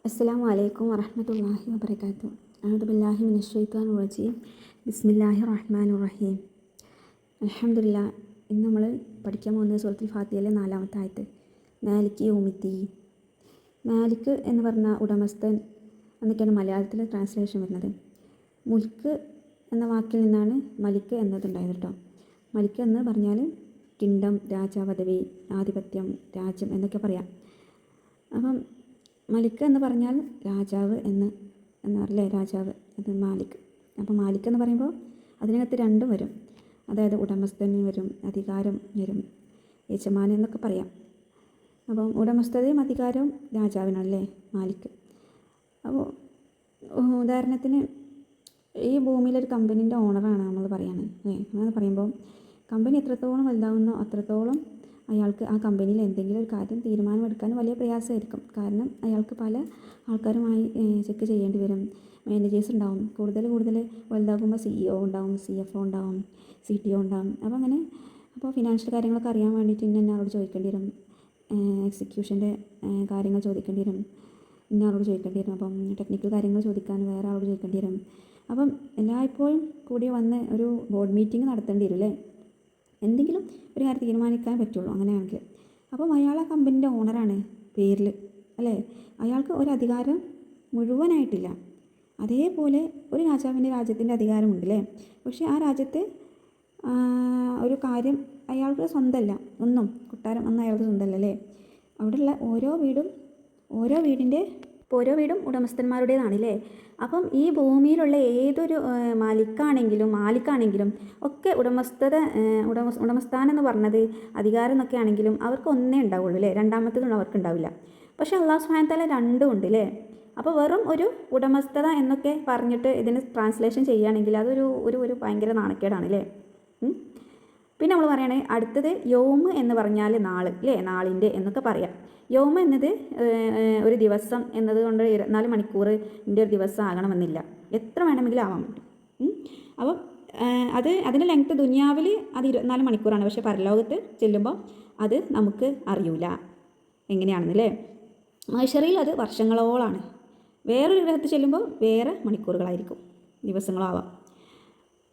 അസ്സലാമു അലൈക്കും വറഹ്മത്തുള്ളാഹി വബറകാതുഹു. അഊദു ബില്ലാഹി മിനശ് ശൈത്വാനിർ റജീം. ബിസ്മില്ലാഹിർ റഹ്മാനിർ റഹീം. അൽഹംദുലില്ലാഹ്. ഇന്ന് നമ്മൾ പഠിക്കാൻ പോകുന്നത് സൂറത്തുൽ ഫാത്തിഹയിലെ 4-ാമത്തെ ആയത്ത്, മാലിക് യൗമിദ്ദീൻ. മാലിക് എന്ന് പറഞ്ഞ ഉടമസ്ഥൻ എന്നൊക്കെയാണ് മലയാളത്തിൽ ട്രാൻസ്ലേഷൻ വരുന്നത്. മുൽക്ക് എന്ന വാക്കിൽ നിന്നാണ് മലിക്ക് എന്നതുണ്ടായത് കേട്ടോ. മലിക്ക് എന്ന് പറഞ്ഞാൽ കിങ്ഡം, രാജപദവി, ആധിപത്യം, രാജ്യം എന്നൊക്കെ പറയാം. അപ്പം മലിക്ക് എന്ന് പറഞ്ഞാൽ രാജാവ് എന്ന് പറയില്ലേ, രാജാവ്, അത് മാലിക്. അപ്പോൾ മാലിക് എന്ന് പറയുമ്പോൾ അതിനകത്ത് രണ്ടും വരും, അതായത് ഉടമസ്ഥൻ വരും, അധികാരം വരും, യജമാനൻ എന്നൊക്കെ പറയാം. അപ്പം ഉടമസ്ഥതയും അധികാരവും രാജാവിനല്ലേ മാലിക്. അപ്പോൾ ഉദാഹരണത്തിന് ഈ ഭൂമിയിലൊരു കമ്പനീൻ്റെ ഓണറാണ് നമ്മൾ പറയാണ് അങ്ങനെ പറയുമ്പോൾ കമ്പനി എത്രത്തോളം വലുതാവുന്നോ അത്രത്തോളം അയാൾക്ക് ആ കമ്പനിയിൽ എന്തെങ്കിലും ഒരു കാര്യം തീരുമാനമെടുക്കാൻ വലിയ പ്രയാസമായിരിക്കും. കാരണം അയാൾക്ക് പല ആൾക്കാരുമായി ചെക്ക് ചെയ്യേണ്ടി വരും, മാനേജേഴ്സ് ഉണ്ടാവും. കൂടുതൽ വലുതാകുമ്പോൾ CEO ഉണ്ടാവും, CFO ഉണ്ടാവും, CTO ഉണ്ടാവും. അപ്പോൾ ഫിനാൻഷ്യൽ കാര്യങ്ങളൊക്കെ അറിയാൻ വേണ്ടിയിട്ട് ഇന്നയാളോട് ചോദിക്കേണ്ടി വരും, എക്സിക്യൂഷൻ്റെ കാര്യങ്ങൾ ചോദിക്കേണ്ടി വരും, ഇന്നയാളോട് ചോദിക്കേണ്ടി വരും. അപ്പം ടെക്നിക്കൽ കാര്യങ്ങൾ ചോദിക്കാൻ വേറെ ആളോട് ചോദിക്കേണ്ടി വരും. അപ്പം എല്ലായ്പ്പോഴും കൂടി വന്ന് ഒരു ബോർഡ് മീറ്റിംഗ് നടത്തേണ്ടി വരും അല്ലേ, എന്തെങ്കിലും ഒരു കാര്യം തീരുമാനിക്കാൻ പറ്റുള്ളൂ അങ്ങനെയാണെങ്കിൽ. അപ്പം അയാൾ ആ കമ്പനീൻ്റെ ഓണറാണ് പേരിൽ അല്ലേ, അയാൾക്ക് ഒരു അധികാരം മുഴുവനായിട്ടില്ല. അതേപോലെ ഒരു രാജ്യത്തിൻ്റെ അധികാരമുണ്ട് അല്ലേ, പക്ഷേ ആ രാജ്യത്ത് ഒരു കാര്യം അയാൾക്ക് സ്വന്തമല്ല, കൊട്ടാരം ഒന്നും അയാൾക്ക് സ്വന്തമല്ല അല്ലേ. അവിടെയുള്ള ഓരോ വീടും ഉടമസ്ഥന്മാരുടേതാണല്ലേ. അപ്പം ഈ ഭൂമിയിലുള്ള ഏതൊരു മാലിക്കാണെങ്കിലും ഒക്കെ ഉടമസ്ഥാനം എന്ന് പറഞ്ഞത് അധികാരം എന്നൊക്കെ ആണെങ്കിലും അവർക്ക് ഒന്നേ ഉണ്ടാവുള്ളൂ അല്ലേ, രണ്ടാമത്തതൊന്നും അവർക്ക് ഉണ്ടാവില്ല. പക്ഷേ അല്ലാഹു സുബ്ഹാനഹു വ തആല രണ്ടും ഉണ്ട് അല്ലേ. അപ്പോൾ വെറും ഒരു ഉടമസ്ഥത എന്നൊക്കെ പറഞ്ഞിട്ട് ഇതിന് ട്രാൻസ്ലേഷൻ ചെയ്യുകയാണെങ്കിൽ അതൊരു ഭയങ്കര നാണക്കേടാണ് അല്ലേ. പിന്നെ നമ്മൾ പറയുകയാണെങ്കിൽ അടുത്തത് യൗമ് എന്ന് പറഞ്ഞാൽ നാള് അല്ലേ, നാളിൻ്റെ എന്നൊക്കെ പറയാം. യൗമ് എന്നത് ഒരു ദിവസം എന്നതുകൊണ്ട് 24 മണിക്കൂറിൻ്റെ ഒരു ദിവസം ആകണമെന്നില്ല, എത്ര വേണമെങ്കിലും ആവാൻ പറ്റും. അപ്പം അതിൻ്റെ ലെങ്ത്ത് ദുനിയാവിൽ അത് 24 മണിക്കൂറാണ്, പക്ഷേ പരലോകത്ത് ചെല്ലുമ്പോൾ അത് നമുക്ക് അറിയൂല എങ്ങനെയാണെന്നല്ലേ. മഹ്ശറിൽ അത് വർഷങ്ങളോളാണ്, വേറൊരു ഗ്രഹത്തിൽ ചെല്ലുമ്പോൾ വേറെ മണിക്കൂറുകളായിരിക്കും, ദിവസങ്ങളാവാം.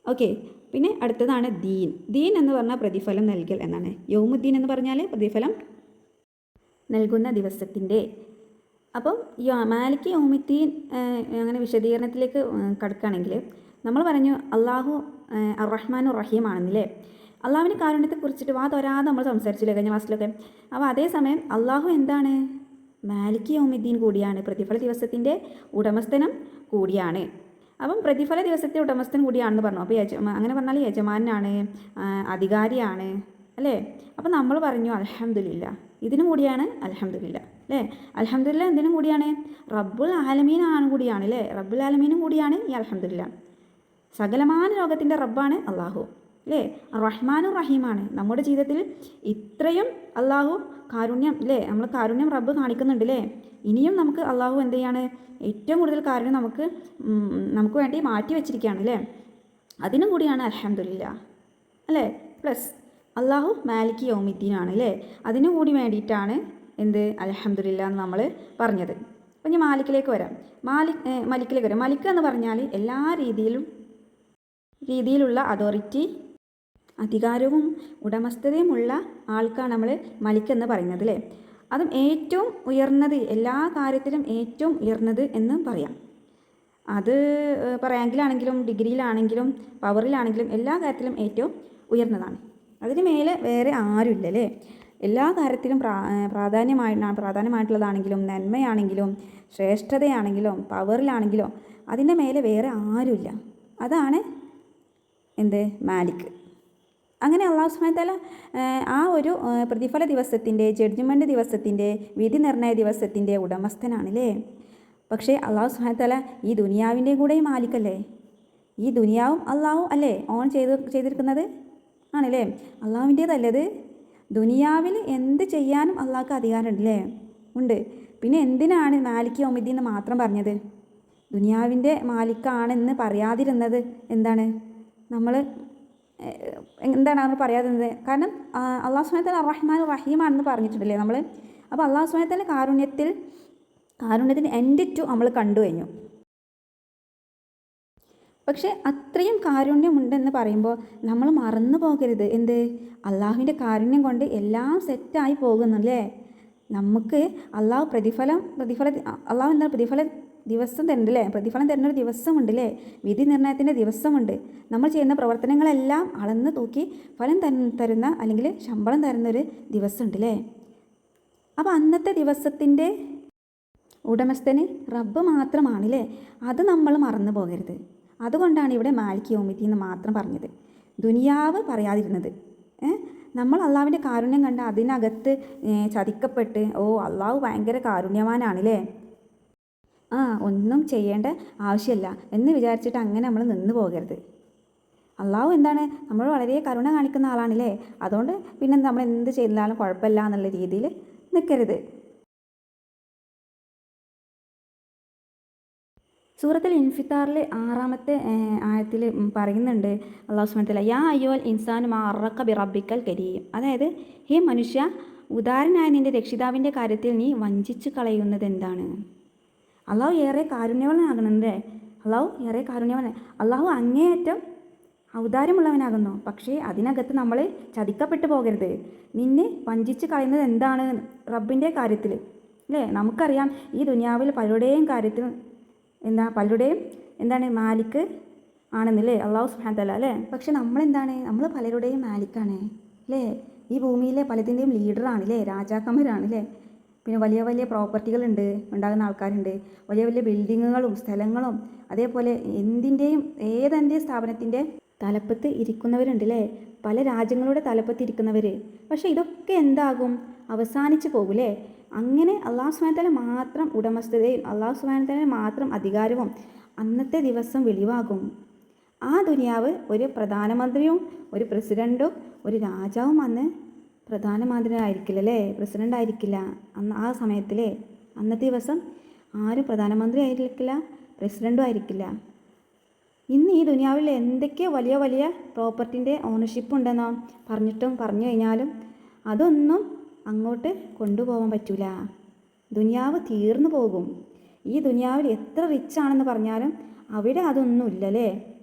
ഓക്കെ. പിന്നെ അടുത്തതാണ് ദീൻ എന്ന് പറഞ്ഞാൽ പ്രതിഫലം നൽകൽ എന്നാണ്. യൗമുദ്ദീൻ എന്ന് പറഞ്ഞാൽ പ്രതിഫലം നൽകുന്ന ദിവസത്തിൻ്റെ. അപ്പം മാലിക് യൗമുദ്ദീൻ അങ്ങനെ വിശദീകരണത്തിലേക്ക് കടക്കുകയാണെങ്കിൽ നമ്മൾ പറഞ്ഞു അള്ളാഹു അർ-റഹ്മാനുർ റഹീം ആണെന്നില്ലേ. അള്ളാഹുവിൻ്റെ കാരുണ്യത്തെക്കുറിച്ചിട്ട് വാതൊരാതെ നമ്മൾ സംസാരിച്ചില്ലേ കഴിഞ്ഞ ക്ലാസ്സിലൊക്കെ. അപ്പോൾ അതേസമയം അള്ളാഹു എന്താണ്, മാലിക് യൗമുദ്ദീൻ കൂടിയാണ്, പ്രതിഫല ദിവസത്തിൻ്റെ ഉടമസ്ഥനും കൂടിയാണ്. അപ്പം പ്രതിഫല ദിവസത്തെ ഉടമസ്ഥൻ കൂടിയാണെന്ന് പറഞ്ഞു. അപ്പോൾ അങ്ങനെ പറഞ്ഞാൽ യജമാനാണ്, അധികാരിയാണ് അല്ലേ. അപ്പം നമ്മൾ പറഞ്ഞു അൽഹംദുലില്ലാ, ഇതിനും കൂടിയാണ് അൽഹംദുലില്ലാ അല്ലേ. അൽഹംദുലില്ലാ എന്തിനും കൂടിയാണ്, റബ്ബുൽ ആലമീനാണ് കൂടിയാണ് അല്ലേ, റബ്ബുൽ ആലമീനും കൂടിയാണ് ഈ അൽഹംദുലില്ലാ. സകലമാന ലോകത്തിൻ്റെ റബ്ബാണ് അള്ളാഹു അല്ലേ. റഹ്മാനുർ റഹീമാണ്. നമ്മുടെ ജീവിതത്തിൽ ഇത്രയും അള്ളാഹു കാരുണ്യം അല്ലേ, നമ്മൾ കാരുണ്യം റബ്ബ് കാണിക്കുന്നുണ്ട് അല്ലേ. ഇനിയും നമുക്ക് അള്ളാഹു എന്ത് ചെയ്യാണ്, ഏറ്റവും കൂടുതൽ കാരുണ്യം നമുക്ക് വേണ്ടി മാറ്റി വെച്ചിരിക്കുകയാണ് അല്ലേ. അതിനും കൂടിയാണ് അൽഹംദുലില്ലാ അല്ലേ. പ്ലസ് അള്ളാഹു മാലിക് യൗമുദ്ദീനാണ് അല്ലേ, അതിനു കൂടി വേണ്ടിയിട്ടാണ് എന്ത് അൽഹംദുലില്ലാ എന്ന് നമ്മൾ പറഞ്ഞത്. അപ്പം ഇനി മലിക്കിലേക്ക് വരാം. മലിക്ക് എന്ന് പറഞ്ഞാൽ എല്ലാ രീതിയിലുള്ള അതോറിറ്റി, അധികാരവും ഉടമസ്ഥതയുമുള്ള ആൾക്കാണ് നമ്മൾ മലിക്ക് എന്ന് പറയുന്നത് അല്ലേ. അതും ഏറ്റവും ഉയർന്നത്, എല്ലാ കാര്യത്തിലും ഏറ്റവും ഉയർന്നത് എന്ന് പറയാം. അത് റാങ്കിലാണെങ്കിലും ഡിഗ്രിയിലാണെങ്കിലും പവറിലാണെങ്കിലും എല്ലാ കാര്യത്തിലും ഏറ്റവും ഉയർന്നതാണ്. അതിന് മേലെ വേറെ ആരുമില്ല അല്ലേ. എല്ലാ കാര്യത്തിലും പ്രാധാന്യമായിട്ടുള്ളതാണെങ്കിലും നന്മയാണെങ്കിലും ശ്രേഷ്ഠതയാണെങ്കിലും പവറിലാണെങ്കിലും അതിൻ്റെ മേലെ വേറെ ആരുമില്ല. അതാണ് എന്ത് മാലിക്. അങ്ങനെ അല്ലാഹു സുബ്ഹാനഹു വ തആല ആ ഒരു പ്രതിഫല ദിവസത്തിൻ്റെ, ജഡ്ജ്മെൻറ്റ് ദിവസത്തിൻ്റെ, വിധി നിർണയ ദിവസത്തിൻ്റെ ഉടമസ്ഥനാണല്ലേ. പക്ഷേ അല്ലാഹു സുബ്ഹാനഹു വ തആല ഈ ദുനിയാവിൻ്റെ കൂടെ മാലിക്കല്ലേ. ഈ ദുനിയാവും അള്ളാഹു അല്ലേ ഓൺ ചെയ്തിരിക്കുന്നത് ആണല്ലേ, അള്ളാഹുവിൻ്റേതല്ലത്. ദുനിയാവിൽ എന്ത് ചെയ്യാനും അള്ളാഹ്ക്ക് അധികാരമുണ്ട് അല്ലേ, ഉണ്ട്. പിന്നെ എന്തിനാണ് മാലിക് യൗമുദ്ദീൻ എന്ന് മാത്രം പറഞ്ഞത്, ദുനിയാവിൻ്റെ മാലിക്കാണെന്ന് പറയാതിരുന്നത് എന്താണ്, എന്താണ് അവർ പറയാതിരുന്നത്? കാരണം അല്ലാഹു സുബ്ഹാനഹു വ തആല റഹ്മാനുർ റഹീമാണെന്ന് പറഞ്ഞിട്ടുണ്ടല്ലേ നമ്മൾ. അപ്പോൾ അല്ലാഹു സുബ്ഹാനഹു വ തആല കാരുണ്യത്തിൽ കാരുണ്യത്തിന് എൻഡ് ടു നമ്മൾ കണ്ടു കഴിഞ്ഞു. പക്ഷേ അത്രയും കാരുണ്യമുണ്ടെന്ന് പറയുമ്പോൾ നമ്മൾ മറന്നു പോകരുത്. എന്ത്? അള്ളാഹുവിൻ്റെ കാരുണ്യം കൊണ്ട് എല്ലാം സെറ്റായി പോകുന്നല്ലേ. നമുക്ക് അള്ളാഹു അള്ളാഹു എന്താണ് ദിവസം തരുന്നുണ്ടല്ലേ, പ്രതിഫലം തരുന്ന ഒരു ദിവസമുണ്ടല്ലേ, വിധി നിർണയത്തിൻ്റെ ദിവസമുണ്ട്. നമ്മൾ ചെയ്യുന്ന പ്രവർത്തനങ്ങളെല്ലാം അളന്ന് തൂക്കി ഫലം തരുന്ന അല്ലെങ്കിൽ ശമ്പളം തരുന്നൊരു ദിവസമുണ്ടല്ലേ. അപ്പോൾ അന്നത്തെ ദിവസത്തിൻ്റെ ഉടമസ്ഥന് റബ്ബ് മാത്രമാണല്ലേ. അത് നമ്മൾ മറന്നു പോകരുത്. അതുകൊണ്ടാണ് ഇവിടെ മാലിക് യൗമിദ്ദീൻ എന്ന് മാത്രം പറഞ്ഞത്, ദുനിയാവ് പറയാതിരുന്നത്. നമ്മൾ അള്ളാഹുവിൻ്റെ കാരുണ്യം കണ്ട് അതിനകത്ത് ചതിക്കപ്പെട്ട് അള്ളാഹു ഭയങ്കര കാരുണ്യവാനാണല്ലേ, ഒന്നും ചെയ്യേണ്ട ആവശ്യമില്ല എന്ന് വിചാരിച്ചിട്ട് അങ്ങനെ നമ്മൾ നിന്ന് പോകരുത്. അള്ളാഹു എന്താണ്, നമ്മൾ വളരെ കരുണ കാണിക്കുന്ന ആളാണല്ലേ, അതുകൊണ്ട് പിന്നെ നമ്മൾ എന്ത് ചെയ്താലും കുഴപ്പമില്ല എന്നുള്ള രീതിയിൽ നിൽക്കരുത്. സൂറത്തുൽ ഇൻഫിത്താറിൽ 6-ാമത്തെ ആയത്തിൽ പറയുന്നുണ്ട് അല്ലാഹു സുബ്ഹാനഹു വ തആല, യാ അയ്യുൽ ഇൻസാനു മാ അർറക ബിറബ്ബിക്കൽ കരീം. അതായത്, ഹേ മനുഷ്യ, ഉദാരനായ നിൻ്റെ രക്ഷിതാവിൻ്റെ കാര്യത്തിൽ നീ വഞ്ചിച്ചു കളയുന്നത് എന്താണ്? അള്ളാഹു ഏറെ കാരുണ്യവാനാകുന്നുണ്ടേ. അള്ളാഹു ഏറെ കാരുണ്യവാനാണ്. അള്ളാഹു അങ്ങേയറ്റം ഔദാര്യമുള്ളവനാകുന്നു. പക്ഷേ അതിനകത്ത് നമ്മൾ ചതിക്കപ്പെട്ടു പോകരുത്. നിന്നെ വഞ്ചിച്ച് കളയുന്നത് എന്താണ് റബ്ബിൻ്റെ കാര്യത്തിൽ അല്ലേ. നമുക്കറിയാം ഈ ദുനിയാവിൽ പലരുടെയും കാര്യത്തിൽ പലരുടെയും മാലിക് ആണെന്നല്ലേ അള്ളാഹു സുബ്ഹാനഹു വ തആല അല്ലേ. പക്ഷെ നമ്മൾ പലരുടെയും മാലിക്കാണ് അല്ലേ. ഈ ഭൂമിയിലെ പലതിൻ്റെയും ലീഡറാണല്ലേ, രാജാക്കന്മാരാണല്ലേ. പിന്നെ വലിയ വലിയ പ്രോപ്പർട്ടികളുണ്ട്, ഉണ്ടാകുന്ന ആൾക്കാരുണ്ട്, വലിയ വലിയ ബിൽഡിങ്ങുകളും സ്ഥലങ്ങളും, അതേപോലെ ഏതെന്തെയും സ്ഥാപനത്തിൻ്റെ തലപ്പത്ത് ഇരിക്കുന്നവരുണ്ടല്ലേ, പല രാജ്യങ്ങളുടെ തലപ്പത്ത് ഇരിക്കുന്നവർ. പക്ഷേ ഇതൊക്കെ എന്താകും? അവസാനിച്ച് പോകൂലേ. അങ്ങനെ അല്ലാഹു സുബ്ഹാനഹു വ തആല മാത്രം ഉടമസ്ഥതയും അല്ലാഹു സുബ്ഹാനഹു വ തആല മാത്രം അധികാരവും അന്നത്തെ ദിവസം വെളിവാകും. ആ ദുനിയാവ് ഒരു പ്രധാനമന്ത്രിയും ഒരു പ്രസിഡൻറ്റും ഒരു രാജാവും അന്ന് പ്രധാനമന്ത്രി ആയിരിക്കില്ലല്ലേ, പ്രസിഡൻ്റ് ആയിരിക്കില്ല ആ സമയത്തിലെ. അന്നത്തെ ദിവസം ആരും പ്രധാനമന്ത്രി ആയിരിക്കില്ല, പ്രസിഡൻറ്റും ആയിരിക്കില്ല. ഇന്ന് ഈ ദുനിയാവിൽ എന്തൊക്കെ വലിയ വലിയ പ്രോപ്പർട്ടിൻ്റെ ഓണർഷിപ്പ് ഉണ്ടെന്നോ പറഞ്ഞു കഴിഞ്ഞാലും അതൊന്നും അങ്ങോട്ട് കൊണ്ടുപോകാൻ പറ്റില്ല. ദുനിയാവ് തീർന്നു പോകും. ഈ ദുനിയാവിൽ എത്ര റിച്ച് ആണെന്ന് പറഞ്ഞാലും അവിടെ അതൊന്നും ഇല്ലല്ലേ.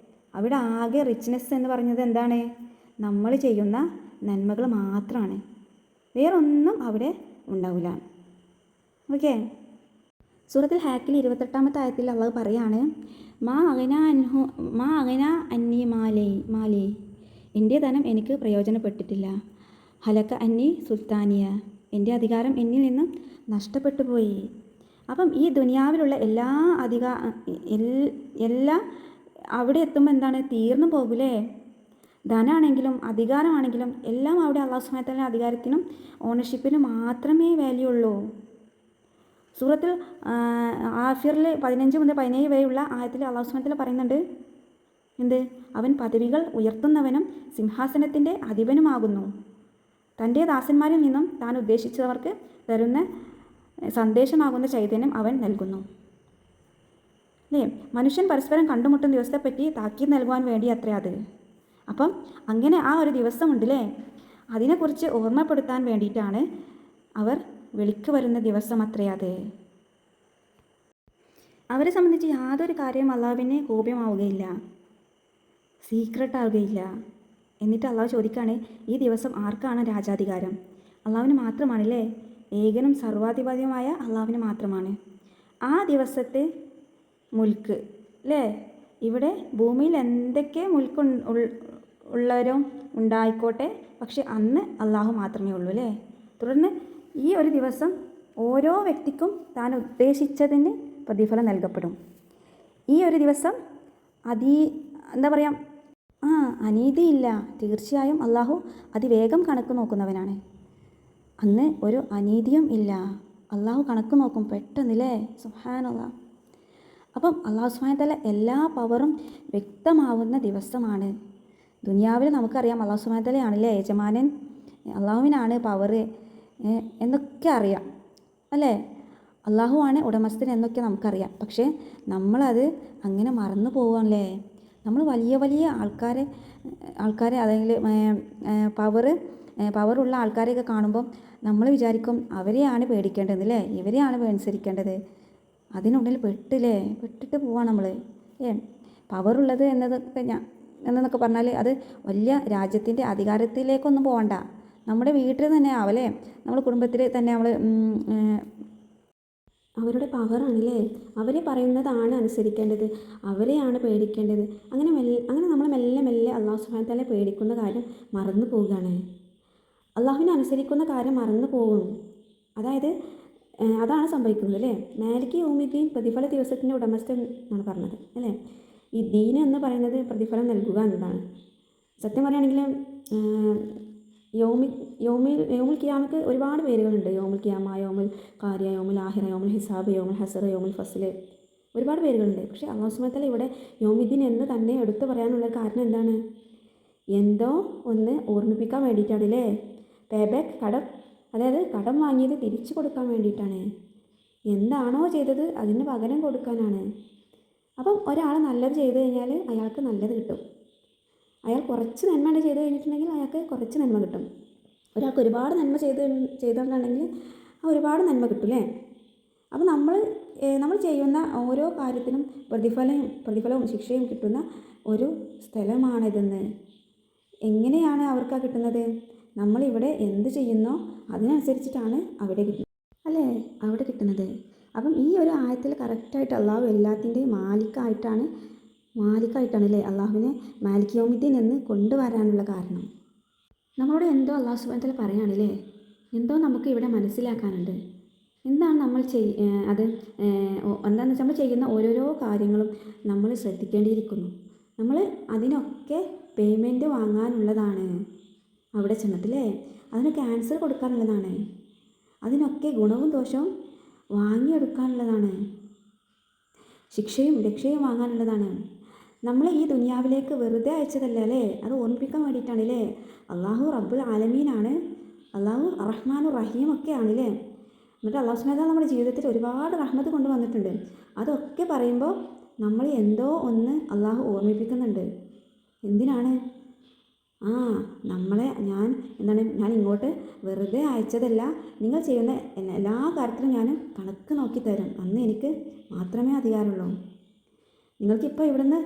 അവിടെ ആകെ റിച്ച്നെസ് എന്ന് പറഞ്ഞത് എന്താണ്? നമ്മൾ ചെയ്യുന്ന നന്മകൾ മാത്രമാണ്, വേറൊന്നും അവിടെ ഉണ്ടാവില്ല. ഓക്കെ. സൂറത്തുൽ ഹാക്കിൽ 28-ാമത്തെ ആയത്തിൽ അള്ളാഹു പറയാണ്, മാ അഗന അന്നി മാലി, എൻ്റെ ധനം എനിക്ക് പ്രയോജനപ്പെട്ടിട്ടില്ല. ഹലക്ക അന്നി സുൽത്താനിയ, എൻ്റെ അധികാരം എന്നിൽ നിന്നും നഷ്ടപ്പെട്ടു പോയി. അപ്പം ഈ ദുനിയാവിലുള്ള എല്ലാം അവിടെ എത്തുമ്പോൾ തീർന്നു പോകൂലേ. ധനമാണെങ്കിലും അധികാരമാണെങ്കിലും എല്ലാം അവിടെ അല്ലാഹു സുബ്ഹാനഹു വ തആല അധികാരത്തിനും ഓണർഷിപ്പിനും മാത്രമേ വാല്യൂ ഉള്ളൂ. സൂറത്തിൽ ആഫിറിൽ 15 മുതൽ 17 വരെയുള്ള ആയത്തിൽ അല്ലാഹു സുബ്ഹാനഹു വ തആല പറയുന്നുണ്ട്, അവൻ പദവികൾ ഉയർത്തുന്നവനും സിംഹാസനത്തിൻ്റെ അധിപനുമാകുന്നു. തൻ്റെ ദാസന്മാരിൽ നിന്നും താൻ ഉദ്ദേശിച്ചവർക്ക് തരുന്ന സന്ദേശമാകുന്ന ചൈതന്യം അവൻ നൽകുന്നു അല്ലേ. മനുഷ്യൻ പരസ്പരം കണ്ടുമുട്ടുന്ന ദിവസത്തെപ്പറ്റി താക്കീത് നൽകുവാൻ വേണ്ടി അത്രേ അത്. അപ്പം അങ്ങനെ ആ ഒരു ദിവസമുണ്ടല്ലേ, അതിനെക്കുറിച്ച് ഓർമ്മപ്പെടുത്താൻ വേണ്ടിയിട്ടാണ് അവർ വിളിക്ക് വരുന്ന ദിവസം അത്രേ അത്. അവരെ സംബന്ധിച്ച് യാതൊരു കാര്യവും അള്ളാഹുവിന് കോപ്യമാവുകയില്ല, സീക്രട്ടാവുകയില്ല. എന്നിട്ട് അള്ളാഹു ചോദിക്കുകയാണ്, ഈ ദിവസം ആർക്കാണ് രാജാധികാരം? അള്ളാഹുവിന് മാത്രമാണല്ലേ, ഏകനും സർവാധിപതിയുമായ അള്ളാഹുവിന് മാത്രമാണ് ആ ദിവസത്തെ മുൽക്ക് അല്ലേ. ഇവിടെ ഭൂമിയിൽ എന്തൊക്കെ മുൽക്ക് ഉള്ളവരും ഉണ്ടായിക്കോട്ടെ, പക്ഷെ അന്ന് അള്ളാഹു മാത്രമേ ഉള്ളൂ അല്ലേ. തുടർന്ന് ഈ ഒരു ദിവസം ഓരോ വ്യക്തിക്കും താൻ ഉദ്ദേശിച്ചതിന് പ്രതിഫലം നൽകപ്പെടും. ഈ ഒരു ദിവസം അനീതിയില്ല. തീർച്ചയായും അള്ളാഹു അതിവേഗം കണക്ക് നോക്കുന്നവനാണ്. അന്ന് ഒരു അനീതിയും ഇല്ല. അള്ളാഹു കണക്ക് നോക്കും പെട്ടെന്നില്ലേ. സുബ്ഹാനല്ലാഹ്. അപ്പം അള്ളാഹു സുബ്ഹാനഹു വ തആല എല്ലാ പവറും വ്യക്തമാവുന്ന ദിവസമാണ്. ദുനിയാവിൽ നമുക്കറിയാം അള്ളാഹു സുബ്ഹാനഹു വ തആലയാണല്ലേ യജമാനൻ, അള്ളാഹുവിനാണ് പവർ എന്നൊക്കെ അറിയാം അല്ലേ. അള്ളാഹു ആണ് ഉടമസ്ഥൻ എന്നൊക്കെ നമുക്കറിയാം. പക്ഷേ നമ്മളത് അങ്ങനെ മറന്നു പോവുകയാണല്ലേ. നമ്മൾ വലിയ വലിയ ആൾക്കാരെ അല്ലെങ്കിൽ പവറുള്ള ആൾക്കാരെയൊക്കെ കാണുമ്പം നമ്മൾ വിചാരിക്കും അവരെയാണ് പേടിക്കേണ്ടത് അല്ലേ, ഇവരെയാണ് അനുസരിക്കേണ്ടത്. അതിനുള്ളിൽ പെട്ടിട്ട് പോവാണ് നമ്മൾ. പവറുള്ളത് എന്നതൊക്കെ പറഞ്ഞാൽ അത് വലിയ രാജ്യത്തിൻ്റെ അധികാരത്തിലേക്കൊന്നും പോകണ്ട, നമ്മുടെ വീട്ടിൽ തന്നെ ആവല്ലേ, നമ്മുടെ കുടുംബത്തിൽ തന്നെ നമ്മൾ അവരുടെ പവറാണല്ലേ, അവരെ പറയുന്നതാണ് അനുസരിക്കേണ്ടത്, അവരെയാണ് പേടിക്കേണ്ടത്. അങ്ങനെ നമ്മൾ മെല്ലെ മെല്ലെ അള്ളാഹു സുബ്ഹാനഹു വ തആല പേടിക്കുന്ന കാര്യം മറന്നു പോവുകയാണ്. അള്ളാഹുവിനെ അനുസരിക്കുന്ന കാര്യം മറന്നു പോകും. അതായത് അതാണ് സംഭവിക്കുന്നത് അല്ലേ. മാലിക് യൗമിദ്ദീൻ, പ്രതിഫല ദിവസത്തിൻ്റെ ഉടമസ്ഥൻ എന്നാണ് പറഞ്ഞത് അല്ലേ. ഈ ദീൻ എന്ന് പറയുന്നത് പ്രതിഫലം നൽകുക എന്നതാണ്. സത്യം പറയുകയാണെങ്കിൽ യൗമുൽ ഖിയാമക്ക് ഒരുപാട് പേരുകളുണ്ട്. യൗമുൽ ഖിയാമ, യൗമുൽ ഖാരിയ, യൗമുൽ ആഹിറ, യൗമുൽ ഹിസാബ്, യൗമുൽ ഹസർ, യൗമുൽ ഫസ്ൽ, ഒരുപാട് പേരുകളുണ്ട്. പക്ഷേ അല്ലാഹു സുബ്ഹാനഹു വ തആല ഇവിടെ യൗമുദ്ദീൻ എന്ന് തന്നെ എടുത്തു പറയാനുള്ള കാരണം എന്താണ്? എന്തോ ഒന്ന് ഓർമ്മിപ്പിക്കാൻ വേണ്ടിയിട്ടാണ് അല്ലേ. പേബാക്ക്, അതായത് കടം വാങ്ങിയത് തിരിച്ചു കൊടുക്കാൻ വേണ്ടിയിട്ടാണ്. എന്താണോ ചെയ്തത് അതിന് പകരം കൊടുക്കാനാണ്. അപ്പം ഒരാൾ നല്ലത് ചെയ്തു കഴിഞ്ഞാൽ അയാൾക്ക് നല്ലത് കിട്ടും. അയാൾ കുറച്ച് നന്മ ചെയ്ത് കഴിഞ്ഞിട്ടുണ്ടെങ്കിൽ അയാൾക്ക് കുറച്ച് നന്മ കിട്ടും. ഒരാൾക്ക് ഒരുപാട് നന്മ ചെയ്തിട്ടുണ്ടെങ്കിൽ ആ ഒരുപാട് നന്മ കിട്ടും അല്ലേ. അപ്പോൾ നമ്മൾ ചെയ്യുന്ന ഓരോ കാര്യത്തിനും പ്രതിഫലവും ശിക്ഷയും കിട്ടുന്ന ഒരു സ്ഥലമാണിതെന്ന്. എങ്ങനെയാണ് അവർക്ക് കിട്ടുന്നത്? നമ്മളിവിടെ എന്ത് ചെയ്യുന്നോ അതിനനുസരിച്ചിട്ടാണ് അവിടെ കിട്ടുന്നത് അല്ലേ, അവിടെ കിട്ടുന്നത്. അപ്പം ഈ ഒരു ആയത്തിൽ കറക്റ്റായിട്ട് അള്ളാഹു എല്ലാത്തിൻ്റെയും മാലിക്കായിട്ടാണ് അല്ലേ അള്ളാഹുവിനെ മാലിക് യൗമിദ്ദീൻ എന്ന് കൊണ്ടുവരാനുള്ള കാരണം. നമ്മളോട് എന്തോ അള്ളാഹു സുബ്ഹാനഹു വ തആല പറയുകയാണല്ലേ, എന്തോ നമുക്ക് ഇവിടെ മനസ്സിലാക്കാനുണ്ട്. എന്താണ് നമ്മൾ എന്താണെന്ന് വെച്ചാൽ നമ്മൾ ചെയ്യുന്ന ഓരോരോ കാര്യങ്ങളും നമ്മൾ ശ്രദ്ധിക്കേണ്ടിയിരിക്കുന്നു. നമ്മൾ അതിനൊക്കെ പേയ്മെൻറ്റ് വാങ്ങാനുള്ളതാണ് അവിടെ ചെന്നിട്ടില്ലേ. അതിനൊക്കെ ആൻസർ കൊടുക്കാനുള്ളതാണ്. അതിനൊക്കെ ഗുണവും ദോഷവും വാങ്ങിയെടുക്കാനുള്ളതാണ്. ശിക്ഷയും രക്ഷയും വാങ്ങാനുള്ളതാണ്. നമ്മൾ ഈ ദുനിയാവിലേക്ക് വെറുതെ അയച്ചതല്ല അല്ലേ, അത് ഓർമ്മിപ്പിക്കാൻ വേണ്ടിയിട്ടാണല്ലേ. അള്ളാഹു റബ്ബുൽ ആലമീനാണ്, അള്ളാഹു റഹ്മാനുർ റഹീം ഒക്കെ ആണല്ലേ. എന്നിട്ട് അള്ളാഹു സുബ്ഹാനഹു വ തആല നമ്മുടെ ജീവിതത്തിൽ ഒരുപാട് റഹ്മത്ത് കൊണ്ടുവന്നിട്ടുണ്ട്. അതൊക്കെ പറയുമ്പോൾ നമ്മൾ എന്തോ ഒന്ന് അള്ളാഹു ഓർമ്മിപ്പിക്കുന്നുണ്ട്. എന്തിനാണ്? ഞാൻ ഇങ്ങോട്ട് വെറുതെ അയച്ചതല്ല, നിങ്ങൾ ചെയ്യുന്ന എല്ലാ കാര്യത്തിലും ഞാൻ കണക്ക് നോക്കി തരും, അന്ന് എനിക്ക് മാത്രമേ അധികാരമുള്ളൂ. നിങ്ങൾക്കിപ്പോൾ ഇവിടുന്ന്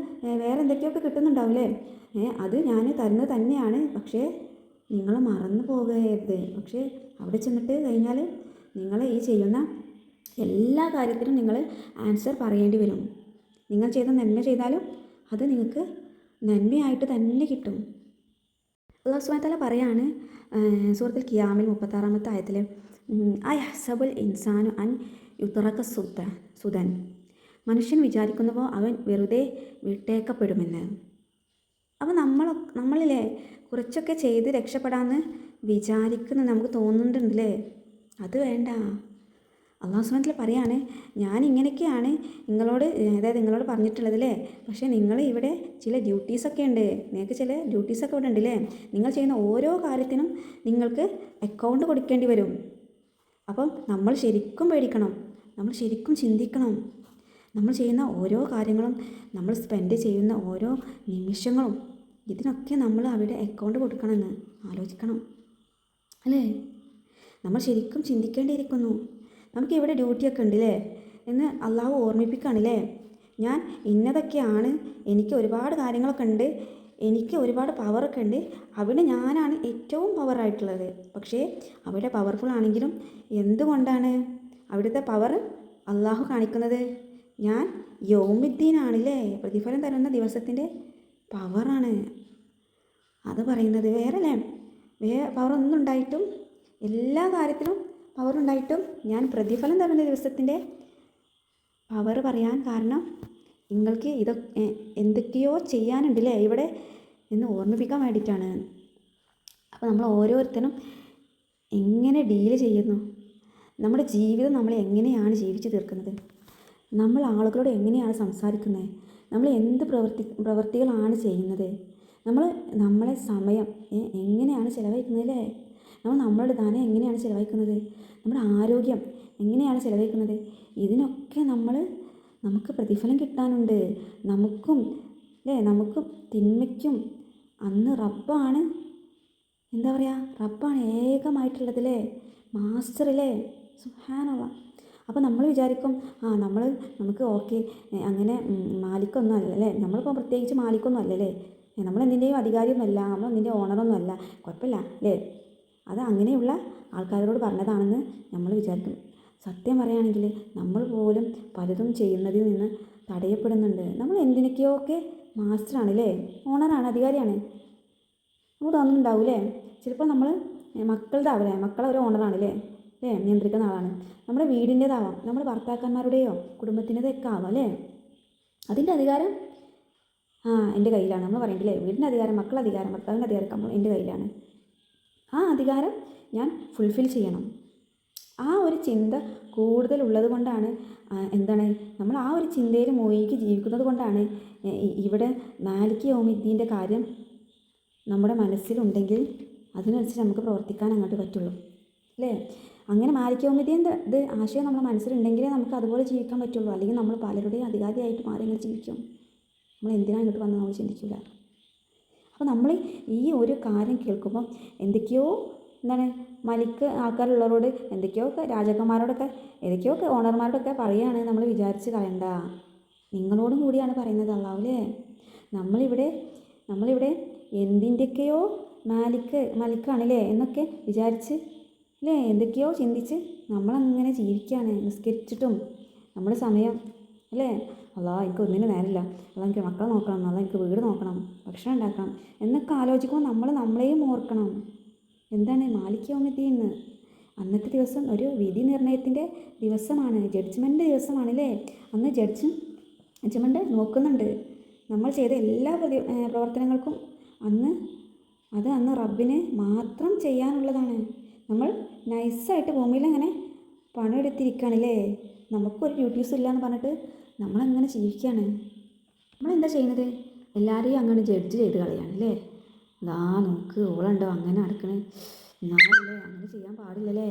വേറെ എന്തൊക്കെയൊക്കെ കിട്ടുന്നുണ്ടാവില്ലേ, അത് ഞാൻ തരുന്നത് തന്നെയാണ്. പക്ഷേ നിങ്ങൾ മറന്നു പോകരുത്. പക്ഷേ അവിടെ ചെന്നിട്ട് കഴിഞ്ഞാൽ നിങ്ങൾ ഈ ചെയ്യുന്ന എല്ലാ കാര്യത്തിനും നിങ്ങൾ ആൻസർ പറയേണ്ടി വരും. നിങ്ങൾ ചെയ്ത നന്മ ചെയ്താലും അത് നിങ്ങൾക്ക് നന്മയായിട്ട് തന്നെ കിട്ടും. അല്ലാഹു സുബ്ഹാനഹു വ തആല പറയാണ് സൂറത്തുൽ ഖിയാമിൽ 36-ാമത്തെ ആയത്തിൽ, അയഹ്സബുൽ ഇൻസാനു അൻ യുത്രക സുദൻ, മനുഷ്യൻ വിചാരിക്കുന്നുവോ അവൻ വെറുതെ വിട്ടേക്കപ്പെടുമെന്ന്. അപ്പോൾ നമ്മളില്ലേ കുറച്ചൊക്കെ ചെയ്ത് രക്ഷപ്പെടാമെന്ന് വിചാരിക്കുന്ന നമുക്ക് തോന്നുന്നുണ്ടല്ലേ, അത് വേണ്ട. അല്ലാഹു സുബ്ഹാനഹു വ തആല പറയാണ്, ഞാൻ ഇങ്ങനെയൊക്കെയാണ് നിങ്ങളോട് പറഞ്ഞിട്ടുള്ളതല്ലേ. പക്ഷേ നിങ്ങൾ ഇവിടെ ചില ഡ്യൂട്ടീസൊക്കെ ഉണ്ട്, നിങ്ങൾക്ക് ചില ഡ്യൂട്ടീസൊക്കെ ഇവിടെ ഉണ്ടല്ലേ. നിങ്ങൾ ചെയ്യുന്ന ഓരോ കാര്യത്തിനും നിങ്ങൾക്ക് അക്കൗണ്ട് കൊടുക്കേണ്ടി വരും. അപ്പം നമ്മൾ ശരിക്കും പേടിക്കണം, നമ്മൾ ശരിക്കും ചിന്തിക്കണം. നമ്മൾ ചെയ്യുന്ന ഓരോ കാര്യങ്ങളും, നമ്മൾ സ്പെൻഡ് ചെയ്യുന്ന ഓരോ നിമിഷങ്ങളും, ഇതിനൊക്കെ നമ്മൾ അവിടെ അക്കൗണ്ട് കൊടുക്കണമെന്ന് ആലോചിക്കണം അല്ലേ. നമ്മൾ ശരിക്കും ചിന്തിക്കേണ്ടിയിരിക്കുന്നു. നമുക്ക് ഇവിടെ ഡ്യൂട്ടിയൊക്കെ ഉണ്ടല്ലേ എന്ന് അള്ളാഹു ഓർമ്മിപ്പിക്കുകയാണല്ലേ. ഞാൻ ഇന്നതൊക്കെയാണ്, എനിക്ക് ഒരുപാട് കാര്യങ്ങളൊക്കെ ഉണ്ട്, എനിക്ക് ഒരുപാട് പവറൊക്കെ ഉണ്ട്, അവിടെ ഞാനാണ് ഏറ്റവും പവറായിട്ടുള്ളത്. പക്ഷേ അവിടെ പവർഫുൾ ആണെങ്കിലും എന്തുകൊണ്ടാണ് അവിടുത്തെ പവർ അള്ളാഹു കാണിക്കുന്നത്? ഞാൻ യൗമുദ്ദീനാണല്ലേ, പ്രതിഫലം തരുന്ന ദിവസത്തിൻ്റെ പവറാണ് അത് പറയുന്നത്. വേറെ പവറൊന്നും ഉണ്ടായിട്ടും, എല്ലാ കാര്യത്തിലും പവറുണ്ടായിട്ടും ഞാൻ പ്രതിഫലം തരുന്ന ദിവസത്തിൻ്റെ പവർ പറയാൻ കാരണം നിങ്ങൾക്ക് എന്തൊക്കെയോ ചെയ്യാനുണ്ടല്ലേ ഇവിടെ എന്ന് ഓർമ്മിപ്പിക്കാൻ വേണ്ടിയിട്ടാണ്. അപ്പോൾ നമ്മൾ ഓരോരുത്തരും എങ്ങനെ ഡീല് ചെയ്യുന്നു, നമ്മുടെ ജീവിതം നമ്മൾ എങ്ങനെയാണ് ജീവിച്ചു തീർക്കുന്നത്, നമ്മൾ ആളുകളോട് എങ്ങനെയാണ് സംസാരിക്കുന്നത്, നമ്മൾ എന്ത് പ്രവൃത്തികളാണ് ചെയ്യുന്നത്, നമ്മളെ സമയം എങ്ങനെയാണ് ചിലവഴിക്കുന്നത് അല്ലേ, നമ്മളുടെ ധനം എങ്ങനെയാണ് ചിലവഴിക്കുന്നത്, നമ്മുടെ ആരോഗ്യം എങ്ങനെയാണ് ചിലവഴിക്കുന്നത്, ഇതിനൊക്കെ നമുക്ക് പ്രതിഫലം കിട്ടാനുണ്ട്. നമുക്കും തിന്മയ്ക്കും അന്ന് റബ്ബാണ് റബ്ബാണ് ഏകമായിട്ടുള്ളതല്ലേ, മാസ്റ്റർ അല്ലേ, സുബ്ഹാനല്ലാഹ്. അപ്പോൾ നമ്മൾ വിചാരിക്കും നമുക്ക് ഓക്കെ അങ്ങനെ മാലിക്കൊന്നും അല്ലല്ലേ, നമ്മളിപ്പോൾ പ്രത്യേകിച്ച് മാലിക്കൊന്നും അല്ലല്ലേ, നമ്മളെന്തിൻ്റെയും അധികാരിയൊന്നുമല്ല, നമ്മളെന്തിൻ്റെ ഓണറൊന്നും അല്ല, കുഴപ്പമില്ല അല്ലേ. അത് അങ്ങനെയുള്ള ആൾക്കാരോട് പറഞ്ഞതാണെന്ന് നമ്മൾ വിചാരിക്കും. സത്യം പറയുകയാണെങ്കിൽ നമ്മൾ പോലും പലതും ചെയ്യുന്നതിൽ നിന്ന് തടയപ്പെടുന്നുണ്ട്. നമ്മൾ എന്തിനൊക്കെയൊക്കെ മാസ്റ്ററാണ് അല്ലേ, ഓണറാണ്, അധികാരിയാണ്. നമുക്ക് തോന്നുന്നുണ്ടാവൂലേ ചിലപ്പോൾ നമ്മൾ മക്കളുടെ മക്കളെ ഒരു ഓണറാണല്ലേ, നിയന്ത്രിക്കുന്ന ആളാണ്. നമ്മുടെ വീടിൻ്റേതാവാം, നമ്മുടെ ഭർത്താക്കന്മാരുടെയോ കുടുംബത്തിൻ്റെതൊക്കെ ആവാം അല്ലേ. അതിൻ്റെ അധികാരം എൻ്റെ കയ്യിലാണ്. നമ്മൾ പറയണ്ടില്ലേ, വീടിൻ്റെ അധികാരം, മക്കളുടെ അധികാരം, ഭർത്താവിൻ്റെ അധികാരം എൻ്റെ കയ്യിലാണ്. ആ അധികാരം ഞാൻ ഫുൾഫിൽ ചെയ്യണം. ആ ഒരു ചിന്ത കൂടുതലുള്ളത് കൊണ്ടാണ് നമ്മൾ ആ ഒരു ചിന്തയിൽ മുഴുകി ജീവിക്കുന്നത് കൊണ്ടാണ് ഇവിടെ മാലിക് യൗമിദ്ദീൻ്റെ കാര്യം നമ്മുടെ മനസ്സിലുണ്ടെങ്കിൽ അതിനനുസരിച്ച് നമുക്ക് പ്രവർത്തിക്കാൻ അങ്ങോട്ട് പറ്റുള്ളൂ അല്ലേ. അങ്ങനെ മാലിക് യൗമിദ്ദീൻ്റെ ആശയം നമ്മുടെ മനസ്സിലുണ്ടെങ്കിലേ നമുക്ക് അതുപോലെ ജീവിക്കാൻ പറ്റുള്ളൂ. അല്ലെങ്കിൽ നമ്മൾ പലരുടെയും അധികാരിയായിട്ട് മാറി അങ്ങനെ ജീവിക്കും. നമ്മൾ എന്തിനാണ് ഇങ്ങോട്ട് വന്ന് നമ്മൾ ചിന്തിക്കില്ല. അപ്പോൾ നമ്മൾ ഈ ഒരു കാര്യം കേൾക്കുമ്പോൾ എന്തൊക്കെയോ മലിക്ക് ആൾക്കാരുള്ളവരോട് എന്തൊക്കെയൊക്കെ രാജാക്കന്മാരോടൊക്കെ ഏതൊക്കെയൊക്കെ ഓണർമാരോടൊക്കെ പറയുകയാണ് നമ്മൾ വിചാരിച്ച് കളയണ്ട. നിങ്ങളോടും കൂടിയാണ് പറയുന്നത് അല്ലാവൂലേ. നമ്മളിവിടെ എന്തിൻ്റെയൊക്കെയോ മലിക്കാണല്ലേ എന്നൊക്കെ വിചാരിച്ച് അല്ലേ, എന്തൊക്കെയോ ചിന്തിച്ച് നമ്മളങ്ങനെ ജീവിക്കുകയാണ്. നിസ്കരിച്ചിട്ടും നമ്മുടെ സമയം അല്ലേ, എനിക്ക് ഒന്നിനും നേരമില്ല, എനിക്ക് മക്കളെ നോക്കണം, എനിക്ക് വീട് നോക്കണം, ഭക്ഷണം ഉണ്ടാക്കണം എന്നൊക്കെ ആലോചിക്കുമ്പോൾ നമ്മളെയും ഓർക്കണം. മാലിക് യൗമിദ്ദീൻ അന്നത്തെ ദിവസം ഒരു വിധി നിർണയത്തിൻ്റെ ദിവസമാണ്, ജഡ്ജ്മെൻ്റ് ദിവസമാണ് അല്ലേ. അന്ന് ജഡ്ജ്മെൻ്റ് നോക്കുന്നുണ്ട് നമ്മൾ ചെയ്ത എല്ലാ പ്രവർത്തനങ്ങൾക്കും. അന്ന് റബ്ബിന് മാത്രം ചെയ്യാനുള്ളതാണ്. നമ്മൾ നൈസായിട്ട് ഭൂമിയിൽ അങ്ങനെ പണിയെടുത്തിരിക്കുകയാണല്ലേ, നമുക്കൊരു ഡ്യൂട്ടീസും ഇല്ലയെന്ന് പറഞ്ഞിട്ട് നമ്മളങ്ങനെ ജീവിക്കുകയാണ്. നമ്മളെന്താ ചെയ്യുന്നത്, എല്ലാവരെയും അങ്ങനെ ജഡ്ജ് ചെയ്ത് കളയാണല്ലേ. നോക്ക് ഓളുണ്ടോ അങ്ങനെ നടക്കണേ, ഞാനല്ലേ അങ്ങനെ ചെയ്യാൻ പാടില്ലല്ലേ,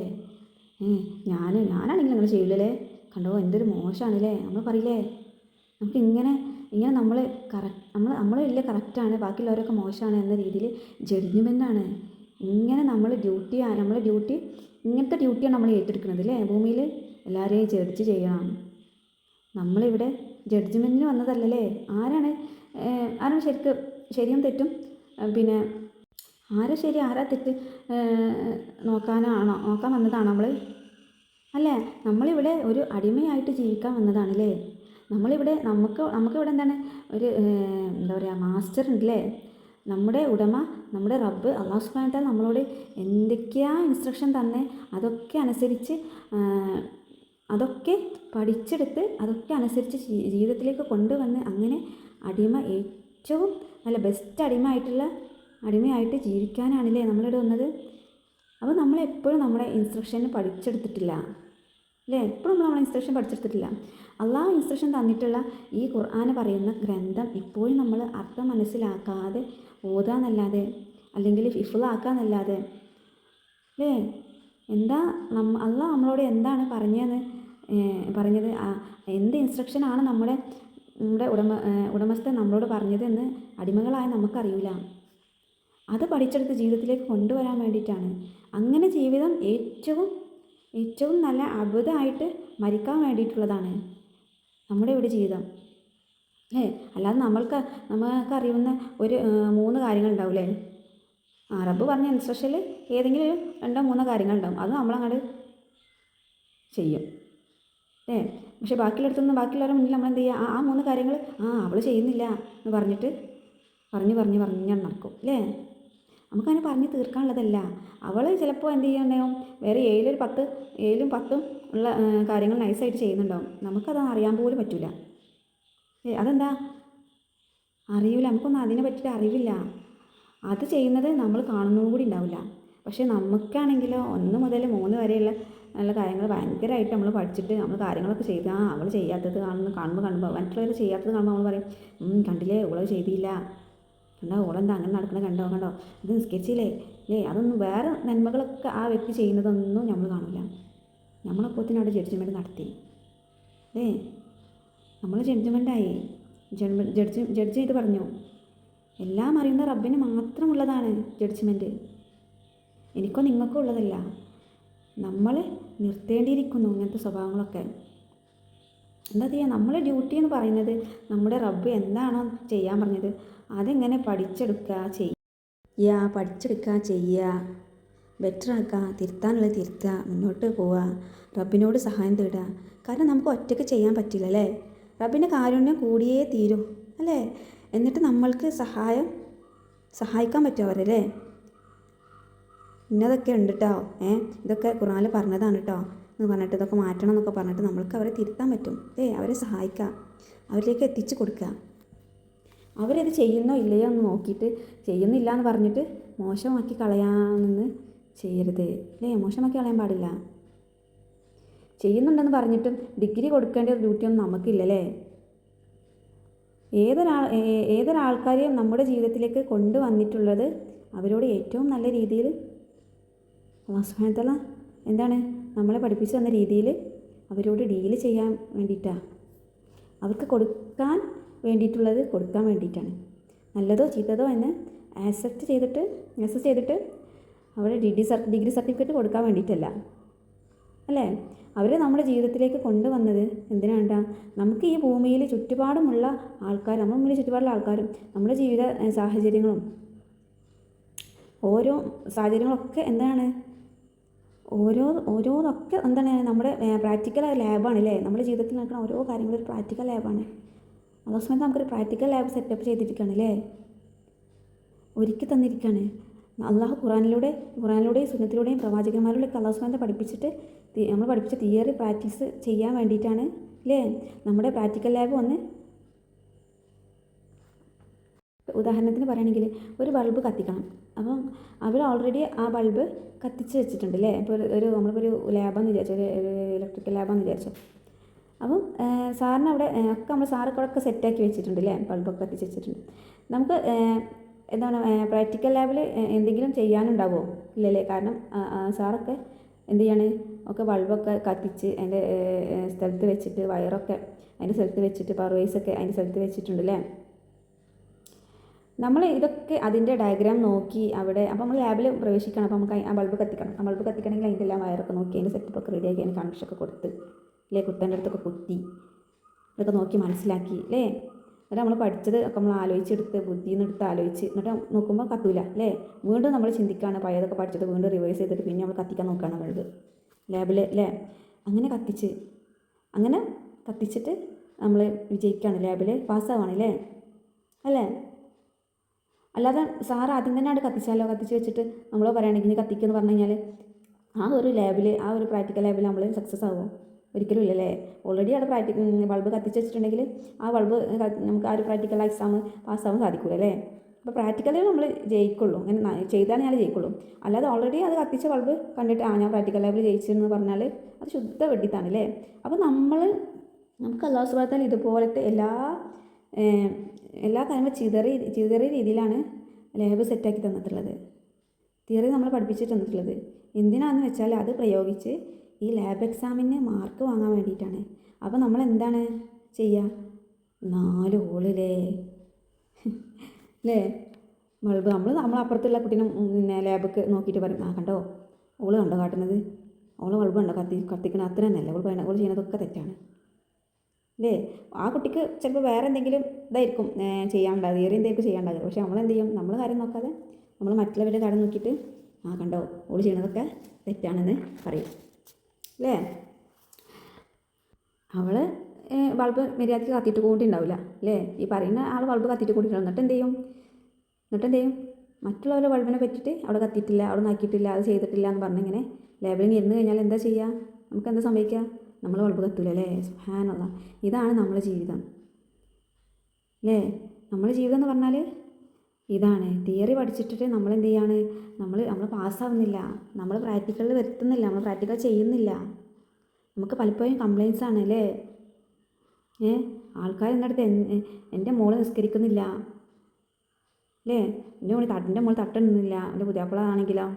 ഞാനാണെങ്കിൽ അങ്ങനെ ചെയ്യില്ലല്ലേ, കണ്ടോ എന്തൊരു മോശമാണല്ലേ നമ്മൾ പറയില്ലേ. ഇങ്ങനെ നമ്മൾ നമ്മൾ വലിയ കറക്റ്റാണ്, ബാക്കിയുള്ളവരൊക്കെ മോശമാണ് എന്ന രീതിയിൽ ജഡ്ജ്മെൻ്റാണ്. ഇങ്ങനെ നമ്മളെ ഡ്യൂട്ടി ഇങ്ങനത്തെ ഡ്യൂട്ടിയാണ് നമ്മൾ ഏറ്റെടുക്കുന്നത് അല്ലേ. ഭൂമിയിൽ എല്ലാവരെയും ജഡ്ജ് ചെയ്യണം. നമ്മളിവിടെ ജഡ്ജ്മെൻറ്റിന് വന്നതല്ലല്ലേ. ആരാണ് ശരിക്കും ശരിയും തെറ്റും, പിന്നെ ആരാ ശരി ആരാ തെറ്റ് നോക്കാൻ വന്നതാണോ നമ്മൾ അല്ലേ. നമ്മളിവിടെ ഒരു അടിമയായിട്ട് ജീവിക്കാൻ വന്നതാണല്ലേ. നമുക്കിവിടെ ഒരു എന്താ പറയുക, മാസ്റ്റർ ഉണ്ടല്ലേ, നമ്മുടെ ഉടമ, നമ്മുടെ റബ്ബ് അല്ലാഹു സുബ്ഹാനഹു വ തആല നമ്മളോട് എന്തൊക്കെയാണ് ഇൻസ്ട്രക്ഷൻ തന്നെ അതൊക്കെ പഠിച്ചെടുത്ത് അതൊക്കെ അനുസരിച്ച് ജീവിതത്തിലേക്ക് കൊണ്ടുവന്ന് അങ്ങനെ ഏറ്റവും നല്ല ബെസ്റ്റ് അടിമയായിട്ട് ജീവിക്കാനാണല്ലേ നമ്മളിവിടെ വന്നത്. അപ്പോൾ നമ്മളെപ്പോഴും നമ്മുടെ ഇൻസ്ട്രക്ഷൻ പഠിച്ചെടുത്തിട്ടില്ല അല്ലേ. എപ്പോഴും നമ്മൾ ഇൻസ്ട്രക്ഷൻ പഠിച്ചെടുത്തിട്ടില്ല. അള്ളാഹു ഇൻസ്ട്രക്ഷൻ തന്നിട്ടുള്ള ഈ ഖുർആൻ പറയുന്ന ഗ്രന്ഥം ഇപ്പോഴും നമ്മൾ അർത്ഥം മനസ്സിലാക്കാതെ ഓതാന്നല്ലാതെ അല്ലെങ്കിൽ ഹിഫ്ളാക്കാന്നല്ലാതെ അല്ലേ. അള്ളാഹു നമ്മളോട് എന്താണ് പറഞ്ഞത് എന്ത് ഇൻസ്ട്രക്ഷനാണ് നമ്മുടെ ഉടമസ്ഥൻ നമ്മളോട് പറഞ്ഞതെന്ന് അടിമകളായ നമുക്കറിയില്ല. അത് പഠിച്ചെടുത്ത് ജീവിതത്തിലേക്ക് കൊണ്ടുവരാൻ വേണ്ടിയിട്ടാണ്. അങ്ങനെ ജീവിതം ഏറ്റവും നല്ല അബുദായിട്ട് മരിക്കാൻ വേണ്ടിയിട്ടുള്ളതാണ് നമ്മുടെ ഇവിടെ ജീവിതം അല്ലാതെ നമുക്കറിയുന്ന ഒരു 3 കാര്യങ്ങളുണ്ടാവില്ലേ. റബ്ബ് പറഞ്ഞ ഇൻസ്ട്രക്ഷനിൽ ഏതെങ്കിലും 2-3 കാര്യങ്ങളുണ്ടാവും, അത് നമ്മളങ്ങോട്ട് ചെയ്യും പക്ഷേ ബാക്കിയുള്ളവരുടെ മുന്നിൽ നമ്മൾ എന്ത് ചെയ്യുക, ആ 3 കാര്യങ്ങൾ അവൾ ചെയ്യുന്നില്ല എന്ന് പറഞ്ഞിട്ട് പറഞ്ഞ് നടക്കും അല്ലേ. നമുക്കതിനെ പറഞ്ഞ് തീർക്കാനുള്ളതല്ല. അവൾ ചിലപ്പോൾ എന്ത് ചെയ്യുന്നുണ്ടാവും, വേറെ 7-10 ഉള്ള കാര്യങ്ങൾ നൈസായിട്ട് ചെയ്യുന്നുണ്ടാവും. നമുക്കത് അറിയാൻ പോലും പറ്റില്ല. അതെന്താ അറിയില്ല, നമുക്കൊന്നും അതിനെ പറ്റിയിട്ട് അറിവില്ല. അത് ചെയ്യുന്നത് നമ്മൾ കാണുന്നതും കൂടി ഉണ്ടാവില്ല. പക്ഷേ നമുക്കാണെങ്കിലോ 1 മുതൽ 3 വരെയുള്ള കാര്യങ്ങൾ ഭയങ്കരമായിട്ട് നമ്മൾ പഠിച്ചിട്ട് നമ്മൾ കാര്യങ്ങളൊക്കെ ചെയ്ത് അവൾ ചെയ്യാത്തത് കാണുമ്പോൾ മറ്റുള്ളവർ ചെയ്യാത്തത് കാണുമ്പോൾ നമ്മൾ പറയും, കണ്ടില്ലേ ഓളത് ചെയ്തില്ല, കണ്ടോ ഓളെന്താ അങ്ങനെ നടക്കുന്നത്, കണ്ടോ ഇത് നിസ്കരിച്ചില്ലേ അതൊന്നും വേറെ നന്മകളൊക്കെ ആ വ്യക്തി ചെയ്യുന്നതൊന്നും നമ്മൾ കാണില്ല. നമ്മളപ്പോഴത്തേനും അവിടെ ജഡ്ജ്മെൻറ്റ് നടത്തി നമ്മൾ ജഡ്ജ്മെൻറ്റായി. ജഡ്ജ് ചെയ്ത് പറഞ്ഞു, എല്ലാം അറിയുന്ന റബ്ബിന് മാത്രമുള്ളതാണ് ജഡ്ജ്മെൻറ്റ്, എനിക്കോ നിങ്ങൾക്കോ ഉള്ളതല്ല. നമ്മൾ നിർത്തേണ്ടിയിരിക്കുന്നു ഇങ്ങനത്തെ സ്വഭാവങ്ങളൊക്കെ. എന്താ ചെയ്യുക, നമ്മളെ ഡ്യൂട്ടി എന്ന് പറയുന്നത് നമ്മുടെ റബ്ബ് എന്താണോ ചെയ്യാൻ പറഞ്ഞത് അതെങ്ങനെ പഠിച്ചെടുക്കുക ചെയ്യുക, ബെറ്റർ ആക്കുക, തിരുത്താനുള്ളത് തിരുത്തുക, മുന്നോട്ട് പോവുക, റബ്ബിനോട് സഹായം തേടുക. കാരണം നമുക്ക് ഒറ്റയ്ക്ക് ചെയ്യാൻ പറ്റില്ല അല്ലേ, റബ്ബിൻ്റെ കാരുണ്യം കൂടിയേ തീരും അല്ലേ. എന്നിട്ട് നമ്മൾക്ക് സഹായിക്കാൻ പറ്റും അവരല്ലേ. ഇന്നതൊക്കെ ഉണ്ട് കേട്ടോ, ഇതൊക്കെ ഖുർആനിൽ പറഞ്ഞതാണ് കേട്ടോ എന്ന് പറഞ്ഞിട്ട് ഇതൊക്കെ മാറ്റണം എന്നൊക്കെ പറഞ്ഞിട്ട് നമ്മൾക്ക് അവരെ തിരുത്താൻ പറ്റും. അവരെ സഹായിക്കുക, അവരിലേക്ക് എത്തിച്ചു കൊടുക്കുക. അവരത് ചെയ്യുന്നോ ഇല്ലയോ എന്ന് നോക്കിയിട്ട് ചെയ്യുന്നില്ല എന്ന് പറഞ്ഞിട്ട് മോശമാക്കി കളയാമെന്ന് ചെയ്യരുത് അല്ലേ. മോശമാക്കി കളയാൻ പാടില്ല. ചെയ്യുന്നുണ്ടെന്ന് പറഞ്ഞിട്ടും ഡിഗ്രി കൊടുക്കേണ്ട ഒരു ഡ്യൂട്ടിയൊന്നും നമുക്കില്ലല്ലേ. ഏതൊരാൾക്കാരെയും നമ്മുടെ ജീവിതത്തിലേക്ക് കൊണ്ടുവന്നിട്ടുള്ളത് അവരോട് ഏറ്റവും നല്ല രീതിയിൽ അല്ലാഹു സുബ്ഹാനഹു വ തആല എന്താണ് നമ്മളെ പഠിപ്പിച്ചു തന്ന രീതിയിൽ അവരോട് ഡീല് ചെയ്യാൻ വേണ്ടിയിട്ടാണ്. അവർക്ക് കൊടുക്കാൻ വേണ്ടിയിട്ടുള്ളത് കൊടുക്കാൻ വേണ്ടിയിട്ടാണ്. നല്ലതോ ചീത്തതോ എന്ന് ആക്സെപ്റ്റ് ചെയ്തിട്ട് അവിടെ ഡിഗ്രി സർട്ടിഫിക്കറ്റ് കൊടുക്കാൻ വേണ്ടിയിട്ടല്ല അല്ലേ. അവരെ നമ്മുടെ ജീവിതത്തിലേക്ക് കൊണ്ടുവന്നത് എന്തിനാണ്ടാ, നമുക്ക് ഈ ഭൂമിയിൽ ചുറ്റുപാടുമുള്ള ആൾക്കാർ, നമ്മുടെ മുന്നിൽ ചുറ്റുപാടുള്ള ആൾക്കാരും നമ്മുടെ ജീവിത സാഹചര്യങ്ങളും ഓരോ സാഹചര്യങ്ങളൊക്കെ എന്താണ് ഓരോന്നൊക്കെ എന്താണ് നമ്മുടെ പ്രാക്ടിക്കൽ ലാബാണ് അല്ലേ. നമ്മുടെ ജീവിതത്തിൽ നടക്കുന്ന ഓരോ കാര്യങ്ങളും ഒരു പ്രാക്ടിക്കൽ ലാബാണ്. അതേ സമയത്ത് നമുക്കൊരു പ്രാക്ടിക്കൽ ലാബ് സെറ്റപ്പ് ചെയ്തിരിക്കുകയാണ് അല്ലേ, ഒരുക്കി തന്നിരിക്കുകയാണ്. അള്ളാഹു ഖുറാനിലൂടെയും സുന്നത്തിലൂടെയും പ്രവാചകന്മാരിലൂടെയൊക്കെ അള്ളാഹു സുബ്ഹാനഹു പഠിപ്പിച്ചിട്ട് നമ്മൾ പഠിപ്പിച്ച തിയറി പ്രാക്ടീസ് ചെയ്യാൻ വേണ്ടിയിട്ടാണ് അല്ലേ നമ്മുടെ പ്രാക്ടിക്കൽ ലാബ് വന്ന്. ഉദാഹരണത്തിന് പറയുകയാണെങ്കിൽ ഒരു ബൾബ് കത്തിക്കണം. അപ്പം അവർ ഓൾറെഡി ആ ബൾബ് കത്തിച്ച് വെച്ചിട്ടുണ്ട് അല്ലേ. ഇപ്പോൾ നമ്മളിപ്പോൾ ഒരു ലാബാന്ന് വിചാരിച്ചു, ഒരു ഇലക്ട്രിക്കൽ ലാബാന്ന് വിചാരിച്ചു. അപ്പം സാറിന് അവിടെ ഒക്കെ നമ്മൾ സാറൊക്കെ സെറ്റാക്കി വെച്ചിട്ടുണ്ട് അല്ലേ, ബൾബൊക്കെ കത്തിച്ച് വെച്ചിട്ടുണ്ട്. നമുക്ക് എന്താണ് പ്രാക്ടിക്കൽ ലാബിൽ എന്തെങ്കിലും ചെയ്യാനുണ്ടാവുമോ? ഇല്ലല്ലേ. കാരണം സാറൊക്കെ എന്ത് ചെയ്യാണ്, ഒക്കെ ബൾബൊക്കെ കത്തിച്ച് അതിൻ്റെ സ്ഥലത്ത് വെച്ചിട്ട്, വയറൊക്കെ അതിൻ്റെ സ്ഥലത്ത് വെച്ചിട്ട്, പവർ വൈസൊക്കെ അതിൻ്റെ സ്ഥലത്ത് വെച്ചിട്ടുണ്ടല്ലേ. നമ്മൾ ഇതൊക്കെ അതിൻ്റെ ഡയഗ്രാം നോക്കി അവിടെ അപ്പോൾ നമ്മൾ ലാബിൽ പ്രവേശിക്കണം. അപ്പോൾ നമുക്ക് ആ ബൾബ് കത്തിക്കണം. ആ ബൾബ് കത്തിക്കണമെങ്കിൽ അതിൻ്റെ എല്ലാം വയറൊക്കെ നോക്കി അതിൻ്റെ സെറ്റപ്പൊക്കെ റെഡിയാക്കി അതിന് കണക്ഷനൊക്കെ കൊടുത്ത് അല്ലേ, കുത്തേൻ്റെ അടുത്തൊക്കെ കുത്തി ഇതൊക്കെ നോക്കി മനസ്സിലാക്കി അല്ലേ. എന്നിട്ട് നമ്മൾ പഠിച്ചത് ഒക്കെ നമ്മൾ ആലോചിച്ചെടുത്ത് ബുദ്ധിയിൽ നിന്ന് എടുത്ത് ആലോചിച്ച് എന്നിട്ട് നോക്കുമ്പോൾ കത്തൂല അല്ലേ. വീണ്ടും നമ്മൾ ചിന്തിക്കുകയാണ്, പഴയതൊക്കെ പഠിച്ചിട്ട് വീണ്ടും റിവേഴ്സ് ചെയ്തിട്ട് പിന്നെ നമ്മൾ കത്തിക്കാൻ നോക്കുകയാണ് ബൾബ് ലാബിൽ അല്ലേ. അങ്ങനെ കത്തിച്ചിട്ട് നമ്മൾ വിജയിക്കുകയാണ്, ലാബിൽ പാസ്സാവാണ് അല്ലേ. അല്ലാതെ സാറ് ആദ്യം തന്നെ അവിടെ കത്തിച്ച് വെച്ചിട്ട് നമ്മൾ പറയുകയാണെങ്കിൽ ഇനി കത്തിക്കുമെന്ന് പറഞ്ഞു കഴിഞ്ഞാൽ ആ ഒരു ലാബിൽ, ആ ഒരു പ്രാക്ടിക്കൽ ലാബിൽ നമ്മൾ സക്സസ് ആകുമോ? ഒരിക്കലും ഇല്ലല്ലേ. ഓൾറെഡി അവിടെ ബൾബ് കത്തിച്ച് വെച്ചിട്ടുണ്ടെങ്കിൽ ആ ബൾബ് നമുക്ക് ആ ഒരു പ്രാക്ടിക്കൽ എക്സാം പാസ്സാവാൻ സാധിക്കില്ല അല്ലേ. അപ്പോൾ പ്രാക്ടിക്കലിൽ നമ്മൾ ജയിക്കുള്ളൂ, അങ്ങനെ ചെയ്താൽ ഞാൻ ജയിക്കുള്ളൂ. അല്ലാതെ ഓൾറെഡി അത് കത്തിച്ച ബൾബ് കണ്ടിട്ട് ഞാൻ പ്രാക്ടിക്കൽ ലാബിൽ ജയിച്ചെന്ന് പറഞ്ഞാൽ അത് ശുദ്ധ വെട്ടിത്താണ് അല്ലേ. അപ്പോൾ നമുക്ക് അല്ലാഹു സുബ്ഹാനഹു വ തആല ഇതുപോലത്തെ എല്ലാ കാര്യങ്ങളും ചിതറിയ രീതിയിലാണ് ലാബ് സെറ്റാക്കി തന്നിട്ടുള്ളത്, തിയറി നമ്മൾ പഠിപ്പിച്ചിട്ട് തന്നിട്ടുള്ളത്. എന്തിനാണെന്ന് വെച്ചാൽ അത് പ്രയോഗിച്ച് ഈ ലാബ് എക്സാമിന് മാർക്ക് വാങ്ങാൻ വേണ്ടിയിട്ടാണ്. അപ്പോൾ നമ്മൾ എന്താണ് ചെയ്യുക, 4 ഓളിലേ അല്ലേ ബൾബ് നമ്മളപ്പുറത്തുള്ള കുട്ടീനെ പിന്നെ ലാബൊക്കെ നോക്കിയിട്ട് പറയും, കണ്ടോ ഓള് കണ്ടോ കാട്ടുന്നത്, ഓള് ബൾബ് കണ്ടോ കത്തിക്കണം, അത്ര തന്നെയല്ല ഓള് ചെയ്യുന്നതൊക്കെ തെറ്റാണ് അല്ലേ. ആ കുട്ടിക്ക് ചിലപ്പോൾ വേറെ എന്തെങ്കിലും ഇതായിരിക്കും ചെയ്യാനുണ്ടാകുക, തിയറി എന്തെങ്കിലും ചെയ്യാനുണ്ടാകുക. പക്ഷേ നമ്മളെന്ത് ചെയ്യും, നമ്മൾ കാര്യം നോക്കാതെ നമ്മൾ മറ്റുള്ളവരുടെ കാര്യം നോക്കിയിട്ട് കണ്ടോ ഓള് ചെയ്യുന്നതൊക്കെ തെറ്റാണെന്ന് പറയും അല്ലേ. അവൾ ബൾബ് മര്യാദയ്ക്ക് കത്തിയിട്ട് കൂട്ടിയിട്ടുണ്ടാവില്ല അല്ലേ. ഈ പറയുന്ന ആൾ ബൾബ് കത്തിയിട്ട് കൂട്ടിയിട്ടുണ്ടാവും. എന്നിട്ട് എന്ത് ചെയ്യും മറ്റുള്ളവരുടെ ബൾബിനെ പറ്റിയിട്ട് അവിടെ കത്തിയിട്ടില്ല, അവിടെ നാക്കിയിട്ടില്ല, അത് ചെയ്തിട്ടില്ല എന്ന് പറഞ്ഞിങ്ങനെ ലാബിൽ ഇരുന്ന് കഴിഞ്ഞാൽ എന്താ ചെയ്യുക, നമുക്ക് എന്താ സംഭവിക്കുക, നമ്മൾ ബൾബ് കത്തൂല അല്ലേ. സുബ്ഹാനല്ലാഹ്, ഇതാണ് നമ്മുടെ ജീവിതം അല്ലേ. നമ്മുടെ ജീവിതം എന്ന് പറഞ്ഞാൽ ഇതാണ്. തിയറി പഠിച്ചിട്ട് നമ്മൾ എന്ത് ചെയ്യാണ്, നമ്മൾ പാസ്സാവുന്നില്ല, നമ്മൾ പ്രാക്ടിക്കലിൽ വരുത്തുന്നില്ല, നമ്മൾ പ്രാക്ടിക്കൽ ചെയ്യുന്നില്ല. നമുക്ക് പലപ്പോഴും കംപ്ലയിൻസ് ആണ് അല്ലേ. ആൾക്കാർ എന്നടുത്ത് എൻ്റെ മോള് നിസ്കരിക്കുന്നില്ല അല്ലേ, എൻ്റെ മോൾ തട്ടുന്നില്ല, എൻ്റെ പുതിയാപ്പിളാണെങ്കിലോ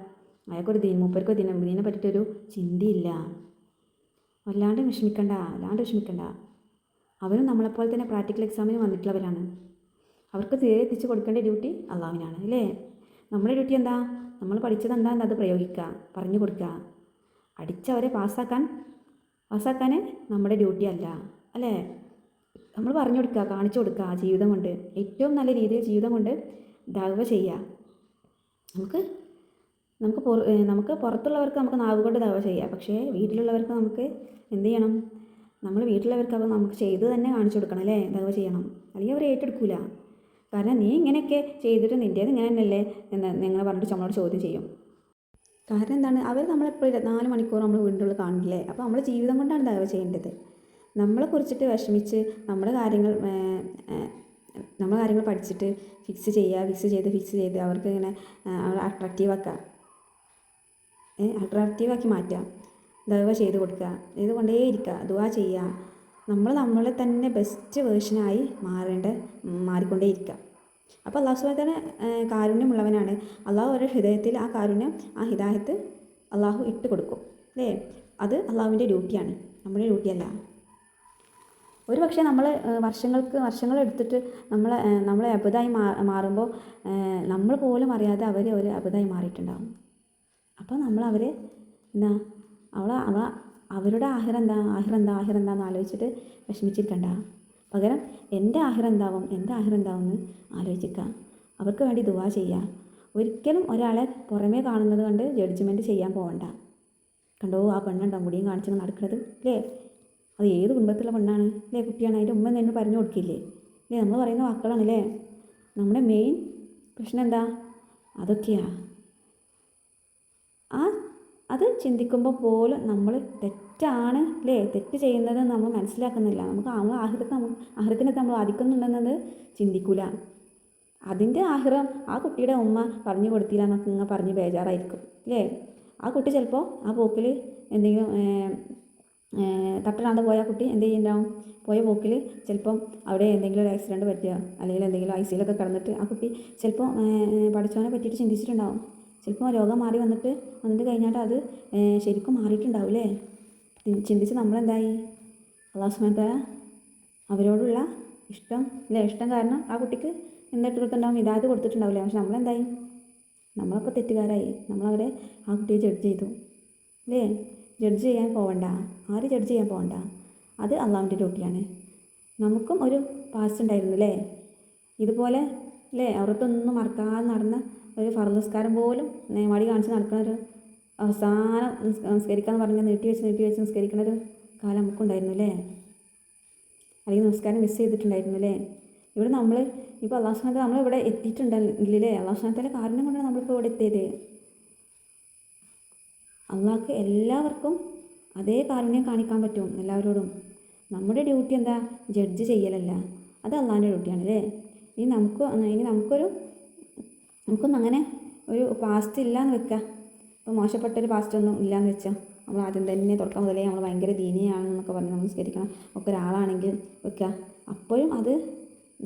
അയാൾക്കൊരു മൂപ്പർക്കോ ഇതിനെ പറ്റിയിട്ടൊരു ചിന്തയില്ല. വല്ലാണ്ട് വിഷമിക്കണ്ട. അവരും നമ്മളെപ്പോലെ തന്നെ പ്രാക്ടിക്കൽ എക്സാമിന് വന്നിട്ടുള്ളവരാണ്. അവർക്ക് തിയറി എത്തിച്ച് കൊടുക്കേണ്ട ഡ്യൂട്ടി അള്ളാഹുവിനാണ് അല്ലേ. നമ്മുടെ ഡ്യൂട്ടി എന്താ, നമ്മൾ പഠിച്ചത് എന്താ അത് പ്രയോഗിക്കുക, പറഞ്ഞു കൊടുക്കുക. അടിച്ചവരെ പാസ്സാക്കാൻ നമ്മുടെ ഡ്യൂട്ടി അല്ല, അല്ലേ? നമ്മൾ പറഞ്ഞു കൊടുക്കുക, കാണിച്ചു കൊടുക്കുക, ജീവിതം കൊണ്ട് ഏറ്റവും നല്ല രീതിയിൽ ജീവിതം കൊണ്ട് ദഅവ ചെയ്യുക. നമുക്ക് നമുക്ക് നമുക്ക് പുറത്തുള്ളവർക്ക് നമുക്ക് നാവ് കൊണ്ട് ദഅവ ചെയ്യാം, പക്ഷേ വീട്ടിലുള്ളവർക്ക് നമുക്ക് എന്ത് ചെയ്യണം? നമ്മൾ വീട്ടിലുള്ളവർക്ക് അപ്പോൾ നമുക്ക് ചെയ്ത് തന്നെ കാണിച്ചു കൊടുക്കണം, അല്ലേ? ദഅവ ചെയ്യണം, അല്ലെങ്കിൽ അവർ ഏറ്റെടുക്കില്ല. കാരണം നീ ഇങ്ങനെയൊക്കെ ചെയ്തിട്ട് നിൻ്റേത് ഇങ്ങനെ തന്നെയല്ലേ എന്ന് നിങ്ങൾ പറഞ്ഞിട്ട് നമ്മളോട് ചോദ്യം ചെയ്യും. കാരണം എന്താണ്? അവർ നമ്മളെപ്പോഴും 24 മണിക്കൂർ നമ്മൾ വീടിൻ്റെ ഉള്ളിൽ കാണില്ലേ? അപ്പോൾ നമ്മൾ ജീവിതം കൊണ്ടാണ് ദഅവ ചെയ്യേണ്ടത്. നമ്മളെ കുറിച്ചിട്ട് വിഷമിച്ച് നമ്മുടെ കാര്യങ്ങൾ പഠിച്ചിട്ട് ഫിക്സ് ചെയ്ത് അവർക്ക് ഇങ്ങനെ അട്രാക്റ്റീവാക്കി മാറ്റുക, ദഅവ ചെയ്ത് കൊടുക്കുക, ചെയ്ത് കൊണ്ടേയിരിക്കുക, ദുആ ചെയ്യുക. നമ്മളെ തന്നെ ബെസ്റ്റ് വേർഷനായി മാറിക്കൊണ്ടേയിരിക്കുക. അപ്പോൾ അല്ലാഹു സുബ്ഹാനഹു വ തആല കാരുണ്യമുള്ളവനാണ്. അള്ളാഹു ഒരു ഹൃദയത്തിൽ ആ കാരുണ്യം, ആ ഹിദായത്ത് അള്ളാഹു ഇട്ട് കൊടുക്കും, അല്ലേ? അത് അള്ളാഹുവിൻ്റെ ഡ്യൂട്ടിയാണ്, നമ്മുടെ ഡ്യൂട്ടിയല്ല. ഒരു പക്ഷേ നമ്മൾ വർഷങ്ങളെടുത്തിട്ട് നമ്മളെ അബദ്ധമായി മാറുമ്പോൾ നമ്മൾ പോലും അറിയാതെ അവർ ഒരു അബദ്ധമായി മാറിയിട്ടുണ്ടാകും. അപ്പോൾ നമ്മൾ അവരെ അവരുടെ ആഹിറം എന്താന്ന് ആലോചിച്ചിട്ട് വിഷമിച്ചിരിക്കണ്ട. പകരം എൻ്റെ ആഹിറം എന്താവും എന്ന് ആലോചിക്കുക. അവർക്ക് വേണ്ടി ദുആ ചെയ്യുക. ഒരിക്കലും ഒരാളെ പുറമേ കാണുന്നത് കൊണ്ട് ജഡ്ജ്മെൻറ്റ് ചെയ്യാൻ പോകണ്ട. കണ്ടോ ആ പെണ്ണുണ്ടോ മുടിയും കാണിച്ച് നടക്കുന്നത്, അല്ലേ? അത് ഏത് കുടുംബത്തിലുള്ള പെണ്ണാണ്, അല്ലേ? കുട്ടിയാണ്, അതിൻ്റെ ഉമ്മ തന്നെ പറഞ്ഞു കൊടുക്കില്ലേ, അല്ലേ? നമ്മൾ പറയുന്ന വാക്കുകളാണ്, അല്ലേ? നമ്മുടെ മെയിൻ പ്രശ്നം എന്താ? അതൊക്കെയാണ്. അത് ചിന്തിക്കുമ്പോൾ പോലും നമ്മൾ തെറ്റാണ്, അല്ലേ? തെറ്റ് ചെയ്യുന്നത് നമ്മൾ മനസ്സിലാക്കുന്നില്ല. നമുക്ക് ആഹിറത്തിനൊക്കെ നമ്മൾ ബാധിക്കുന്നുണ്ടെന്നത് ചിന്തിക്കില്ല. അതിൻ്റെ ആഹിറം ആ കുട്ടിയുടെ ഉമ്മ പറഞ്ഞു കൊടുത്തില്ല എന്നൊക്കെ ഇങ്ങനെ പറഞ്ഞ് ബേജാറായിരിക്കും, അല്ലേ? ആ കുട്ടി ചിലപ്പോൾ ആ പോക്കിൽ എന്തെങ്കിലും തട്ടലാണ്ട് പോയ കുട്ടി എന്ത് ചെയ്യുന്നുണ്ടാവും? പോയ പോക്കിൽ ചിലപ്പം അവിടെ എന്തെങ്കിലും ഒരു ആക്സിഡൻറ്റ് പറ്റുക, അല്ലെങ്കിൽ എന്തെങ്കിലും ICUലൊക്കെ കിടന്നിട്ട് ആ കുട്ടി ചിലപ്പോൾ പഠിച്ചവനെ പറ്റിയിട്ട് ചിന്തിച്ചിട്ടുണ്ടാവും. ചിലപ്പോൾ രോഗം വന്നിട്ട് കഴിഞ്ഞിട്ട് അത് ശരിക്കും മാറിയിട്ടുണ്ടാവും, അല്ലേ? ചിന്തിച്ച് നമ്മളെന്തായി? അല്ലാഹു സുബ്ഹാനഹു വ തആല അവരോടുള്ള ഇഷ്ടം, അല്ലേ? ഇഷ്ടം കാരണം ആ കുട്ടിക്ക് എന്തായിട്ട് കൊടുത്തിട്ടുണ്ടാവും? ഹിദായത്ത് കൊടുത്തിട്ടുണ്ടാവില്ലേ? പക്ഷെ നമ്മളെന്തായി? നമ്മളപ്പോൾ തെറ്റുകാരായി. നമ്മളവരെ ആ കുട്ടിയെ ജഡ്ജ് ചെയ്തു, അല്ലേ? ജഡ്ജ് ചെയ്യാൻ പോകണ്ട, ആരും ജഡ്ജ് ചെയ്യാൻ പോകണ്ട. അത് അള്ളാഹുവിൻ്റെ ഡ്യൂട്ടിയാണ്. നമുക്കും ഒരു പാസ്റ്റ് ഉണ്ടായിരുന്നു, അല്ലേ? ഇതുപോലെ, അല്ലേ? അവർത്തൊന്നും മറക്കാതെ നടന്ന ഒരു ഫർദ് നിസ്കാരം പോലും മടി കാണിച്ച് നടക്കുന്ന ഒരു അവസാനം നിസ്കരിക്കാമെന്ന് പറഞ്ഞ് നീട്ടി വെച്ച് നിസ്കരിക്കുന്ന ഒരു കാലം നമുക്കുണ്ടായിരുന്നു, അല്ലേ? അല്ലെങ്കിൽ നമസ്കാരം മിസ് ചെയ്തിട്ടുണ്ടായിരുന്നു, അല്ലേ? ഇവിടെ നമ്മൾ ഇപ്പോൾ അല്ലാഹു സുബ്ഹാനഹു വ തആല നമ്മളിവിടെ എത്തിയിട്ടുണ്ടല്ലേ? അല്ലാഹു സുബ്ഹാനഹു വ തആല കാരണം കൊണ്ടാണ് നമ്മളിപ്പോൾ ഇവിടെ എത്തിയത്. അള്ളാഹ്ക്ക് എല്ലാവർക്കും അതേ കാരുണ്യം കാണിക്കാൻ പറ്റും എല്ലാവരോടും. നമ്മുടെ ഡ്യൂട്ടി എന്താ? ജഡ്ജ് ചെയ്യലല്ല, അത് അള്ളാഹിൻ്റെ ഡ്യൂട്ടിയാണ്, അല്ലേ? നമുക്കൊന്നും അങ്ങനെ ഒരു പാസ്റ്റ് ഇല്ലയെന്ന് വെക്കാം. ഇപ്പോൾ മോശപ്പെട്ടൊരു പാസ്റ്റൊന്നും ഇല്ലയെന്ന് വെച്ചാൽ നമ്മൾ ആദ്യം തന്നെ തുടക്കം മുതലേ നമ്മൾ ഭയങ്കര ദീനിയാണെന്നൊക്കെ പറഞ്ഞ് നമ്മൾ നിസ്കരിക്കണം ഒക്കെ ഒരാളാണെങ്കിൽ വെക്കുക. അപ്പോഴും അത്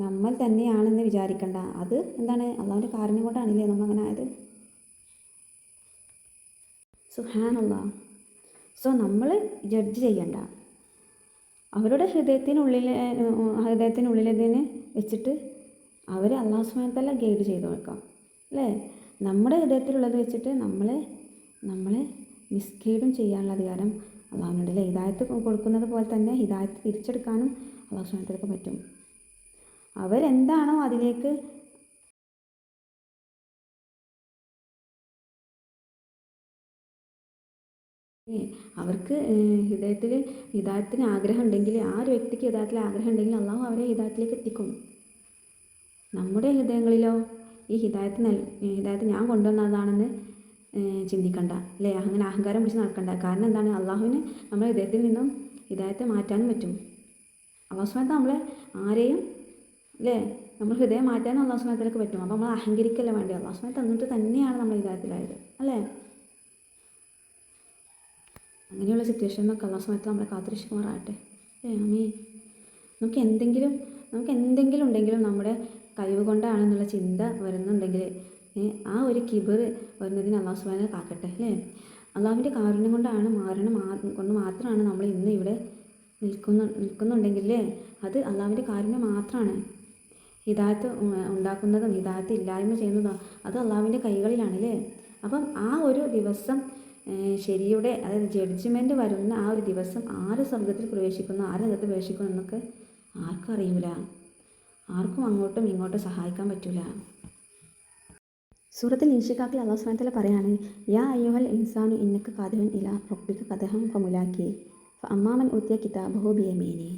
നമ്മൾ തന്നെയാണെന്ന് വിചാരിക്കണ്ട. അത് എന്താണ്? അള്ളാഹുവിൻ്റെ കാരുണ്യം കൊണ്ടാണല്ലേ നമ്മളങ്ങനെ ആയത്. സുബ്ഹാനല്ലാഹ്. സോ നമ്മൾ ജഡ്ജ് ചെയ്യണ്ട. അവരുടെ ഹൃദയത്തിനുള്ളിലതിനെ വെച്ചിട്ട് അവർ അല്ലാഹു സുബ്ഹാനഹു വ തആല ഗൈഡ് ചെയ്ത് കൊടുക്കാം, അല്ലേ? നമ്മുടെ ഹൃദയത്തിലുള്ളത് വെച്ചിട്ട് നമ്മളെ മിസ്ഗൈഡും ചെയ്യാനുള്ള അധികാരം അള്ളാഹുവിനുണ്ട്, അല്ലേ? ഹിദായത്ത് കൊടുക്കുന്നത് പോലെ തന്നെ ഹിദായത്ത് തിരിച്ചെടുക്കാനും അല്ലാഹു സുബ്ഹാനഹു വ തആലക്ക് പറ്റും. അവരെന്താണോ അതിലേക്ക് അവർക്ക് ഹിദായത്തിന് ആഗ്രഹം ഉണ്ടെങ്കിൽ, ആ ഒരു വ്യക്തിക്ക് ഹിദായത്തിൽ ആഗ്രഹം ഉണ്ടെങ്കിൽ അള്ളാഹു അവരെ ഹിദായത്തിലേക്ക് എത്തിക്കും. നമ്മുടെ ഹൃദയങ്ങളിലോ ഈ ഹിദായത്ത് ഞാൻ കൊണ്ടുവന്നതാണെന്ന് ചിന്തിക്കണ്ട, അല്ലേ? അങ്ങനെ അഹങ്കാരം പിടിച്ച് നടക്കണ്ട. കാരണം എന്താണ്? അള്ളാഹുവിന് നമ്മുടെ ഹൃദയത്തിൽ നിന്നും ഹിദായത്തെ മാറ്റാനും പറ്റും. അല്ലാഹു സുബ്ഹാനഹു വ തആല നമ്മളെ ആരെയും, അല്ലേ? നമ്മൾ ഹൃദയം മാറ്റാനും അല്ലാഹു സുബ്ഹാനഹു വ തആലക്ക് പറ്റും. അപ്പോൾ നമ്മൾ അഹങ്കരിക്കല്ല വേണ്ടി. അല്ലാഹു സുബ്ഹാനഹു വ തആല തന്നിട്ട് തന്നെയാണ് നമ്മൾ ഹിദായത്തിലായത്, അല്ലേ? അങ്ങനെയുള്ള സിറ്റുവേഷനൊക്കെ അല്ലാഹു സുബ്ഹാനഹു വ തആല നമ്മളെ കാത്തുരക്ഷിക്കുമാറാകട്ടെ, അല്ലേ? ആമീൻ. നമുക്ക് എന്തെങ്കിലും ഉണ്ടെങ്കിലും നമ്മുടെ കഴിവ് കൊണ്ടാണെന്നുള്ള ചിന്ത വരുന്നുണ്ടെങ്കിൽ ആ ഒരു കിബർ വരുന്നതിന് അല്ലാഹു സുബ്ഹാനഹു വ തആല കാക്കട്ടെ, അല്ലേ? അള്ളാഹുവിൻ്റെ കാരുണ്യം കൊണ്ടാണ് കൊണ്ട് മാത്രമാണ് നമ്മൾ ഇന്ന് ഇവിടെ നിൽക്കുന്നുണ്ടെങ്കിൽ അത് അള്ളാഹുവിൻ്റെ കാരുണ്യം മാത്രമാണ്. ഹിദായത്ത് ഉണ്ടാക്കുന്നതും ഹിദായത്ത് ഇല്ലായ്മ ചെയ്യുന്നതും അത് അള്ളാഹുവിൻ്റെ കൈകളിലാണ്, അല്ലേ? അപ്പം ആ ഒരു ദിവസം ശരിയുടെ അതായത് ജഡ്ജ്മെൻറ്റ് വരുന്ന ആ ഒരു ദിവസം ആര് സ്വർഗത്തിൽ പ്രവേശിക്കുന്നു ആര് നരകത്തിൽ പ്രവേശിക്കുന്നു എന്നൊക്കെ ആർക്കും അറിയില്ല. ആർക്കും അങ്ങോട്ടും ഇങ്ങോട്ടും സഹായിക്കാൻ പറ്റില്ല. സൂറത്തുൽ ഇൻഷിഖാഖിൽ അല്ലാഹു സുബ്ഹാനഹു വ തആല പറയാണ്, യാ അയ്യുഹൽ ഇൻസാനു ഇന്നക ഖാദിഹുൻ ഇലാ റബ്ബിക ഖദഹൻ ഫമുലാഖി ഫഅമ്മാമൻ ഊതിയ കിതാബഹു ബിയമീനി.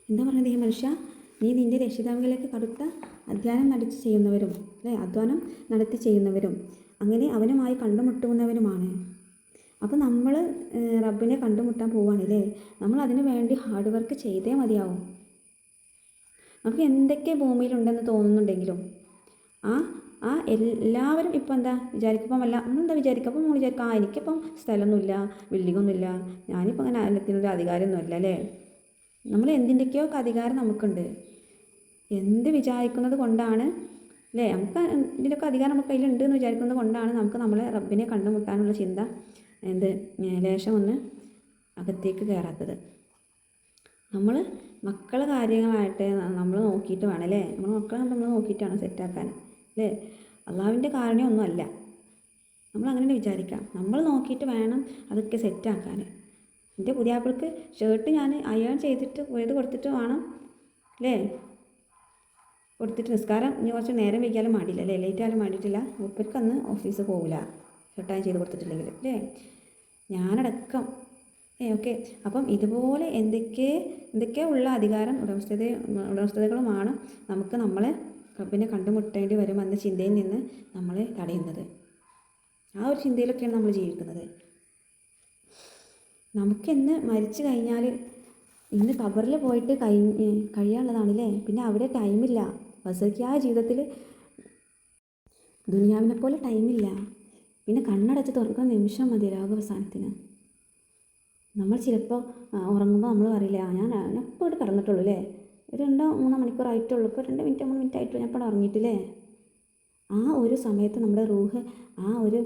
എന്താ പറഞ്ഞത്? ഈ മനുഷ്യ, നീ നിൻ്റെ രക്ഷിതാവിലേക്ക് കടുത്ത അധ്വാനം നടത്തി ചെയ്യുന്നവരും അങ്ങനെ അവനുമായി കണ്ടുമുട്ടുന്നവനുമാണ്. അപ്പോൾ നമ്മൾ റബ്ബിനെ കണ്ടുമുട്ടാൻ പോവുകയാണല്ലേ. നമ്മൾ അതിനു വേണ്ടി ഹാർഡ് വർക്ക് ചെയ്തേ മതിയാവും. നമുക്ക് എന്തൊക്കെ ഭൂമിയിലുണ്ടെന്ന് തോന്നുന്നുണ്ടെങ്കിലും എല്ലാവരും ഇപ്പോൾ എന്താ വിചാരിക്കുമ്പം നമ്മളെന്താ വിചാരിക്കുക? അപ്പം നമ്മൾ വിചാരിക്കുക എനിക്കിപ്പം സ്ഥലമൊന്നുമില്ല, ബിൽഡിങ്ങൊന്നുമില്ല, ഞാനിപ്പോൾ അങ്ങനെ അതിനൊരു അധികാരമൊന്നുമല്ല അല്ലേ. നമ്മൾ എന്തിൻ്റെയൊക്കെയോ അധികാരം നമുക്കുണ്ട്. എന്ത് വിചാരിക്കുന്നത് കൊണ്ടാണ് അല്ലേ, നമുക്ക് ഇതിൻ്റെയൊക്കെ അധികാരം നമുക്ക് കയ്യിലുണ്ട് എന്ന് വിചാരിക്കുന്നത് കൊണ്ടാണ് നമുക്ക് നമ്മളെ റബ്ബിനെ കണ്ടുമുട്ടാനുള്ള ചിന്ത ലേശം ഒന്ന് അകത്തേക്ക് കയറാത്തത്. നമ്മൾ മക്കളെ കാര്യങ്ങളായിട്ട് നമ്മൾ നോക്കിയിട്ട് വേണം അല്ലേ. മക്കളെ നമ്മൾ നോക്കിയിട്ടാണ് സെറ്റാക്കാൻ അല്ലേ. അള്ളാഹുവിൻ്റെ കാരണമൊന്നുമല്ല. നമ്മളങ്ങനെ വിചാരിക്കാം. നമ്മൾ നോക്കിയിട്ട് വേണം അതൊക്കെ സെറ്റാക്കാൻ. എൻ്റെ പുതിയാപ്പിൾക്ക് ഷർട്ട് ഞാൻ അയൺ ചെയ്തിട്ട് കൊടുത്തിട്ട് വേണം അല്ലേ, കൊടുത്തിട്ട് നിസ്കാരം ഇനി കുറച്ച് നേരം വൈകിയാലും മാടില്ല അല്ലേ, ലേറ്റ് ആയാലും മാടിയിട്ടില്ല. മൂപ്പർക്ക് അന്ന് ഓഫീസിൽ പോകില്ല ഷർട്ട് അയൺ ചെയ്ത് കൊടുത്തിട്ടില്ലെങ്കിൽ അല്ലേ, ഞാനടക്കം. ഓക്കെ. അപ്പം ഇതുപോലെ എന്തൊക്കെ ഉള്ള അധികാരം ഉടമസ്ഥതകളുമാണ് നമുക്ക് നമ്മളെ റബ്ബിനെ കണ്ടുമുട്ടേണ്ടി വരുമെന്ന ചിന്തയിൽ നിന്ന് നമ്മളെ തടയുന്നത്. ആ ഒരു ചിന്തയിലൊക്കെയാണ് നമ്മൾ ജീവിക്കുന്നത്. നമുക്കിന്ന് മരിച്ചു കഴിഞ്ഞാൽ ഇന്ന് ഖബറിൽ പോയിട്ട് കഴിയാനുള്ളതാണല്ലേ. പിന്നെ അവിടെ ടൈമില്ല. ബസക്കിയായ ജീവിതത്തിൽ ദുനിയാവിനെ പോലെ ടൈമില്ല. പിന്നെ കണ്ണടച്ച് തുറക്കുന്ന നിമിഷം മതി രോഗാവസാനത്തിന്. നമ്മൾ ചിലപ്പോൾ ഉറങ്ങുമ്പോൾ നമ്മൾ പറയില്ല ഞാൻ ഇപ്പോൾ ഇവിടെ കിടന്നിട്ടുള്ളൂ അല്ലേ, ഒരു 2-3 മണിക്കൂറായിട്ടുള്ളൂ, ഇപ്പോൾ 2 മിനിറ്റ് 3 മിനിറ്റ് ആയിട്ടുള്ളൂ, ഞാൻ ഇപ്പോൾ ഉറങ്ങിയിട്ടില്ലേ. ആ ഒരു സമയത്ത് നമ്മുടെ റൂഹ് ആ ഒരു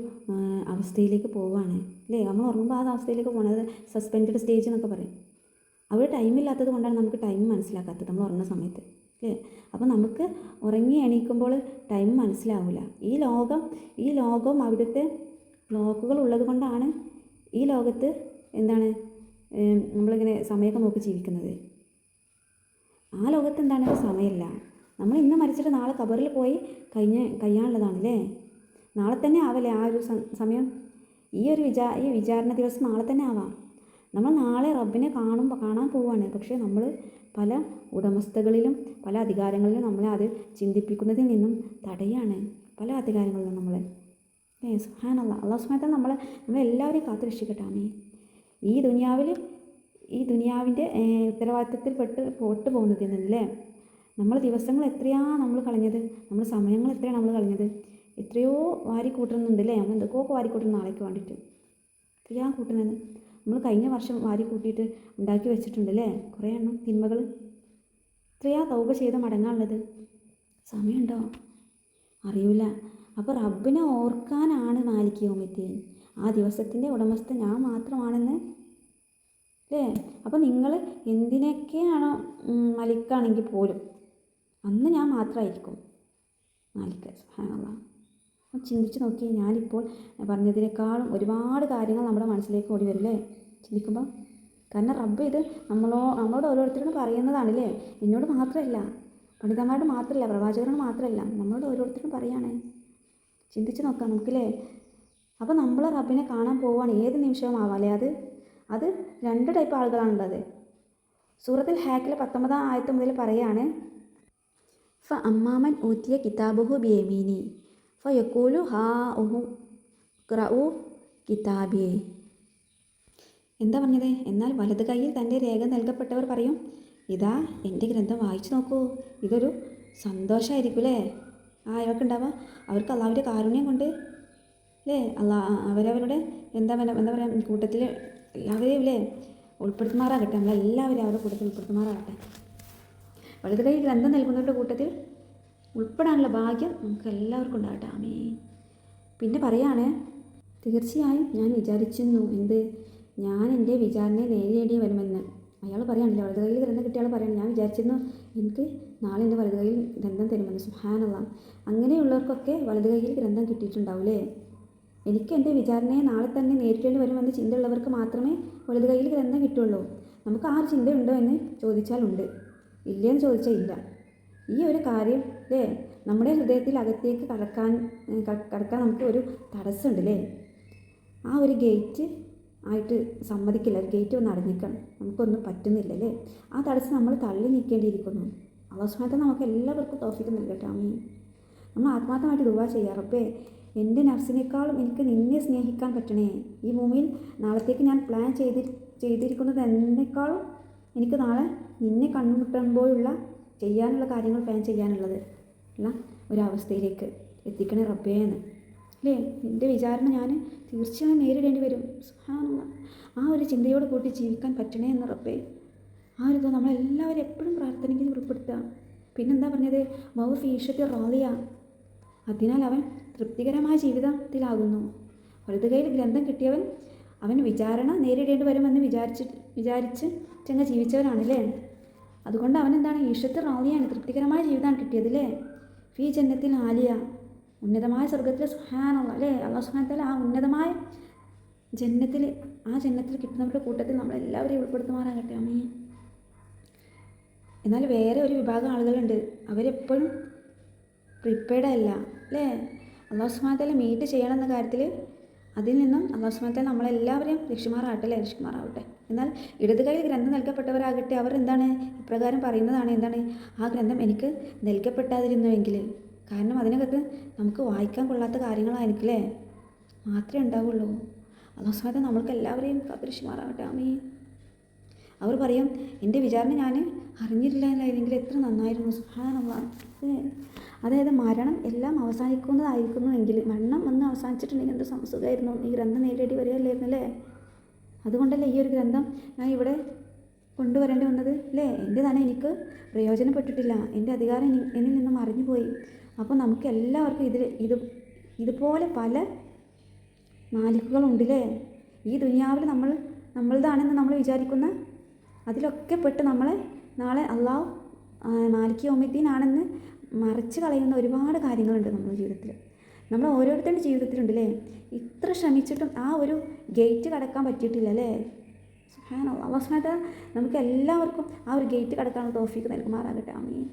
അവസ്ഥയിലേക്ക് പോവുകയാണ് അല്ലേ. നമ്മൾ ഉറങ്ങുമ്പോൾ ആ അവസ്ഥയിലേക്ക് പോകുന്നത് സസ്പെൻഡ് സ്റ്റേജ് എന്നൊക്കെ പറയും. അവിടെ ടൈമില്ലാത്തത് കൊണ്ടാണ് നമുക്ക് ടൈം മനസ്സിലാക്കാത്തത് നമ്മൾ ഉറങ്ങുന്ന സമയത്ത് അല്ലേ. അപ്പോൾ നമുക്ക് ഉറങ്ങി എണീക്കുമ്പോൾ ടൈം മനസ്സിലാവില്ല. ഈ ലോകം അവിടുത്തെ ബ്ലോക്കുകൾ ഉള്ളത് കൊണ്ടാണ് ഈ ലോകത്ത് എന്താണ് നമ്മളിങ്ങനെ സമയമൊക്കെ നോക്കി ജീവിക്കുന്നത്. ആ ലോകത്ത് എന്താണ് സമയമില്ല. നമ്മൾ ഇന്ന് മരിച്ചിട്ട് നാളെ ഖബറിൽ പോയി കഴിയാനുള്ളതാണല്ലേ. നാളെ തന്നെ ആവല്ലേ ആ ഒരു സമയം. ഈ വിചാരണ ദിവസം നാളെ തന്നെ ആവാം. നമ്മൾ നാളെ റബ്ബിനെ കാണാൻ പോവുകയാണ്. പക്ഷേ നമ്മൾ പല ഉടമസ്ഥകളിലും പല അധികാരങ്ങളിലും നമ്മളെ അത് ചിന്തിപ്പിക്കുന്നതിൽ നിന്നും തടയാണ്. പല അധികാരങ്ങളിലും നമ്മളെ സുബ്ഹാനല്ലാഹ്. അല്ലാഹു സുബ്ഹാനഹു വ തആല നമ്മളെല്ലാവരെയും കാത്തു രക്ഷിക്കട്ടെ. ആമീൻ. ഈ ദുനിയാവിൻ്റെ ഉത്തരവാദിത്തത്തിൽ പെട്ട് പോകുന്നത് എന്നല്ലേ. നമ്മൾ ദിവസങ്ങൾ എത്രയാണ് നമ്മൾ കളഞ്ഞത്, നമ്മൾ സമയങ്ങൾ എത്രയാണ് നമ്മൾ കളഞ്ഞത്. എത്രയോ വാരി കൂട്ടുന്നുണ്ട് അല്ലേ. നമ്മൾ എന്തൊക്കെ വാരി കൂട്ടുന്നു നാളേക്ക് വേണ്ടിയിട്ട്. എത്രയാണ് കൂട്ടുന്നത്. നമ്മൾ കഴിഞ്ഞ വർഷം വാരി കൂട്ടിയിട്ട് ഉണ്ടാക്കി വെച്ചിട്ടുണ്ട് അല്ലേ കുറേ എണ്ണം തിന്മകൾ. എത്രയാണ് തൗബ ചെയ്ത മടങ്ങാനുള്ളത്. സമയമുണ്ടോ അറിയില്ല. അപ്പോൾ റബ്ബിനെ ഓർക്കാനാണ് മാലിക് യൗമിദ്ദീൻ. ആ ദിവസത്തിൻ്റെ ഉടമസ്ഥ ഞാൻ മാത്രമാണെന്ന് അല്ലേ. അപ്പോൾ നിങ്ങൾ എന്തിനൊക്കെയാണോ മലിക്കാണെങ്കിൽ പോലും അന്ന് ഞാൻ മാത്രമായിരിക്കും മാലിക്. സുബ്ഹാനല്ലാഹ്. അപ്പം ചിന്തിച്ച് നോക്കി. ഞാനിപ്പോൾ പറഞ്ഞതിനേക്കാളും ഒരുപാട് കാര്യങ്ങൾ നമ്മുടെ മനസ്സിലേക്ക് ഓടി വരില്ലേ ചിന്തിക്കുമ്പോൾ. കാരണം റബ്ബ് ഇത് നമ്മളോട് ഓരോരുത്തരോട് പറയുന്നതാണല്ലേ. എന്നോട് മാത്രമല്ല, പണ്ഡിതന്മാരോട് മാത്രമല്ല, പ്രവാചകരോട് മാത്രമല്ല, നമ്മളോട് ഓരോരുത്തരും പറയാണ്. ചിന്തിച്ച് നോക്കാം നമുക്കില്ലേ. അപ്പോൾ നമ്മൾ റബ്ബിനെ കാണാൻ പോവുകയാണ്. ഏത് നിമിഷവും ആവാല്ലേ. അത് 2 ടൈപ്പ് ആളുകളാണുള്ളത്. സൂറത്തുൽ ഹാക്കിലെ 19-ാം ആയത്ത് മുതൽ പറയാണ്, ഫ അമ്മാമൻ ഊതിയ കിതാബഹു ബിയമീനി ഫയഖൂലു ഹാ ഉഖ്റഉ കിതാബിയെ. എന്താ പറഞ്ഞത്? എന്നാൽ വലത് കൈയിൽ തൻ്റെ രേഖ നൽകപ്പെട്ടവർ പറയും, ഇതാ എൻ്റെ ഗ്രന്ഥം വായിച്ചു നോക്കൂ. ഇതൊരു സന്തോഷമായിരിക്കും അല്ലേ അവർക്കുണ്ടാവുക. അവർക്ക് അള്ളാഹുവിൻ്റെ കാരുണ്യം കൊണ്ട് അല്ലേ അവരവരുടെ എന്താ പറയുക കൂട്ടത്തിൽ എല്ലാവരെയും അല്ലേ ഉൾപ്പെടുത്തുമാറാകട്ടെ. നമ്മളെല്ലാവരും അവരുടെ കൂട്ടത്തിൽ ഉൾപ്പെടുത്തുമാറാകട്ടെ. വലത് കൈ ഗ്രന്ഥം നൽകുന്നവരുടെ കൂട്ടത്തിൽ ഉൾപ്പെടാനുള്ള ഭാഗ്യം നമുക്ക് എല്ലാവർക്കും ഉണ്ടാകട്ടെ. ആമീൻ. പിന്നെ പറയാണ്, തീർച്ചയായും ഞാൻ വിചാരിച്ചിരുന്നു ഞാൻ എൻ്റെ വിചാരണയെ നേരിടേണ്ടി വരുമെന്ന്. അയാൾ പറയാനില്ല, വലത് കയ്യിൽ ഗ്രന്ഥം കിട്ടിയ ആൾ പറയാണ്, ഞാൻ വിചാരിച്ചിരുന്നു എനിക്ക് നാളെ എൻ്റെ വലത് കയ്യിൽ ഗ്രന്ഥം തരുമെന്ന്. സുബ്ഹാനല്ലാഹ്. അങ്ങനെയുള്ളവർക്കൊക്കെ വലത് കയ്യിൽ ഗ്രന്ഥം കിട്ടിയിട്ടുണ്ടാവില്ലേ. എനിക്ക് എൻ്റെ വിചാരണയെ നാളെ തന്നെ നേരിടേണ്ടി വരുമെന്ന് ചിന്തയുള്ളവർക്ക് മാത്രമേ വലത് കയ്യിൽ ഗ്രന്ഥം കിട്ടുള്ളൂ. നമുക്ക് ആ ഒരു ചിന്തയുണ്ടോ എന്ന് ചോദിച്ചാലുണ്ട്, ഇല്ലയെന്ന് ചോദിച്ചാൽ ഇല്ല. ഈ ഒരു കാര്യം അല്ലേ നമ്മുടെ ഹൃദയത്തിൽ അകത്തേക്ക് കടക്കാൻ നമുക്ക് ഒരു തടസ്സമുണ്ട് അല്ലേ. ആ ഒരു ഗേറ്റ് ആയിട്ട് സമ്മതിക്കില്ല, ഒരു ഗേറ്റ് ഒന്ന് അടഞ്ഞിക്കണം, നമുക്കൊന്നും പറ്റുന്നില്ല അല്ലേ. ആ തടസ്സം നമ്മൾ തള്ളി നീക്കേണ്ടിയിരിക്കുന്നു. അല്ലാഹു സുബ്ഹാനഹു വ തആല നമുക്ക് എല്ലാവർക്കും തൗഫീഖ് നൽകട്ടെ. ആമീൻ. നമ്മൾ ആത്മാർത്ഥമായിട്ട് ദുആ ചെയ്യാം, റബ്ബേ എൻ്റെ നഫ്സിനേക്കാളും എനിക്ക് നിന്നെ സ്നേഹിക്കാൻ പറ്റണേ. ഈ ഭൂമിയിൽ നാളത്തേക്ക് ഞാൻ പ്ലാൻ ചെയ്തിരിക്കുന്നത് എന്നേക്കാളും എനിക്ക് നാളെ നിന്നെ കണ്ടുമുട്ടുമ്പോഴുള്ള ചെയ്യാനുള്ള കാര്യങ്ങൾ പ്ലാൻ ചെയ്യാനുള്ളത് ഉള്ള ഒരവസ്ഥയിലേക്ക് എത്തിക്കണേ റബ്ബേ എന്ന് അല്ലേ. എൻ്റെ വിചാരണ ഞാൻ തീർച്ചയായും നേരിടേണ്ടി വരും. സുബ്ഹാനല്ലാഹ്. ആ ഒരു ചിന്തയോട് കൂട്ടി ജീവിക്കാൻ പറ്റണേ എന്ന് റബ്ബേ. ആ ഒരു ഇത് നമ്മളെല്ലാവരും എപ്പോഴും പ്രാർത്ഥനയ്ക്ക് ഉൾപ്പെടുത്തുക. പിന്നെന്താ പറഞ്ഞത്, മൗ ഫീഷത്തി റാളിയ, അതിനാൽ അവൻ തൃപ്തികരമായ ജീവിതത്തിലാകുന്നു. വലത് കയ്യിൽ ഗ്രന്ഥം കിട്ടിയവൻ അവൻ വിചാരണ നേരിടേണ്ടി വരുമെന്ന് വിചാരിച്ച് ചെങ്ങ ജീവിച്ചവനാണല്ലേ. അതുകൊണ്ട് അവനെന്താണ്, ഈഷത്ത് റാളിയാണ്, തൃപ്തികരമായ ജീവിതമാണ് കിട്ടിയതല്ലേ. ഫീ ജന്നത്തിൽ ആലിയ, ഉന്നതമായ സ്വർഗത്തിൽ സുബ്ഹാനല്ലാഹ് അല്ലേ. അല്ലാഹു സുബ്ഹാനഹു വ തആല ആ ഉന്നതമായ ജന്നത്തിൽ കിട്ടുന്നവരുടെ കൂട്ടത്തിൽ നമ്മളെല്ലാവരെയും ഉൾപ്പെടുത്തുമാറാകട്ടെ. ആമീൻ. എന്നാൽ വേറെ ഒരു വിഭാഗം ആളുകളുണ്ട്, അവരെപ്പോഴും പ്രിപ്പയർഡ് അല്ല അല്ലേ. അല്ലാഹു സുബ്ഹാനഹു വ തആല മീറ്റ് ചെയ്യണമെന്ന കാര്യത്തിൽ അതിൽ നിന്നും അല്ലാഹു സുബ്ഹാനഹു വ തആല നമ്മളെല്ലാവരെയും രക്ഷിക്കുമാറാവട്ടെ. എന്നാൽ ഇടത് കൈയിൽ ഗ്രന്ഥം നൽകപ്പെട്ടവരാകട്ടെ, അവർ എന്താണ് ഇപ്രകാരം പറയുന്നതാണ്, എന്താണ്, ആ ഗ്രന്ഥം എനിക്ക് നൽകപ്പെട്ടാതിരുന്നുവെങ്കിൽ, കാരണം അതിനകത്ത് നമുക്ക് വായിക്കാൻ കൊള്ളാത്ത കാര്യങ്ങളായിരിക്കില്ലേ മാത്രമേ ഉണ്ടാവുള്ളൂ. അല്ലാഹു സുബ്ഹാനഹു വ തആല നമ്മൾക്ക് എല്ലാവരെയും കാത്തുരക്ഷിക്കുമാറാവട്ടെ. ആമീൻ. അവർ പറയും, എൻ്റെ വിചാരണ ഞാൻ അറിഞ്ഞിട്ടില്ലായിരുന്നെങ്കിൽ എത്ര നന്നായിരുന്നു. സുബ്ഹാനല്ലാഹ്. അതായത് മരണം എല്ലാം അവസാനിക്കുന്നതായിരിക്കുന്നുവെങ്കിൽ, മരണം ഒന്ന് അവസാനിച്ചിട്ടുണ്ടെങ്കിൽ എന്ത് സുഖമായിരുന്നു, ഈ ഗ്രന്ഥം നേരിടേണ്ടി വരികയല്ലായിരുന്നു അല്ലേ. അതുകൊണ്ടല്ലേ ഈ ഒരു ഗ്രന്ഥം ഞാൻ ഇവിടെ കൊണ്ടുവരേണ്ടി വന്നത് അല്ലേ. എൻ്റെതാണ് എനിക്ക് പ്രയോജനപ്പെട്ടിട്ടില്ല, എൻ്റെ അധികാരം എന്നിൽ നിന്നും മറിഞ്ഞുപോയി. അപ്പോൾ നമുക്ക് എല്ലാവർക്കും ഇതുപോലെ പല മാലിക്കുകളുണ്ടല്ലേ ഈ ദുനിയാവിൽ. നമ്മളതാണെന്ന് നമ്മൾ വിചാരിക്കുന്ന അതിലൊക്കെ പെട്ട് നമ്മളെ നാളെ അള്ളാഹു മാലിക് യൗമിദ്ദീൻ ആണെന്ന് മറിച്ച് കളയുന്ന ഒരുപാട് കാര്യങ്ങളുണ്ട് നമ്മുടെ ജീവിതത്തിൽ. നമ്മൾ ഓരോരുത്തരുടെ ജീവിതത്തിലുണ്ടല്ലേ. ഇത്ര ശ്രമിച്ചിട്ടും ആ ഒരു ഗേറ്റ് കടക്കാൻ പറ്റിയിട്ടില്ല അല്ലേ. സുബ്ഹാനല്ലാഹ്. അല്ലാഹു സുബ്ഹാനഹു വ തആല നമുക്ക് എല്ലാവർക്കും ആ ഒരു ഗേറ്റ് കടക്കാനുള്ള തൗഫീഖ് നൽകുമാറാകട്ടെ. ആമീൻ.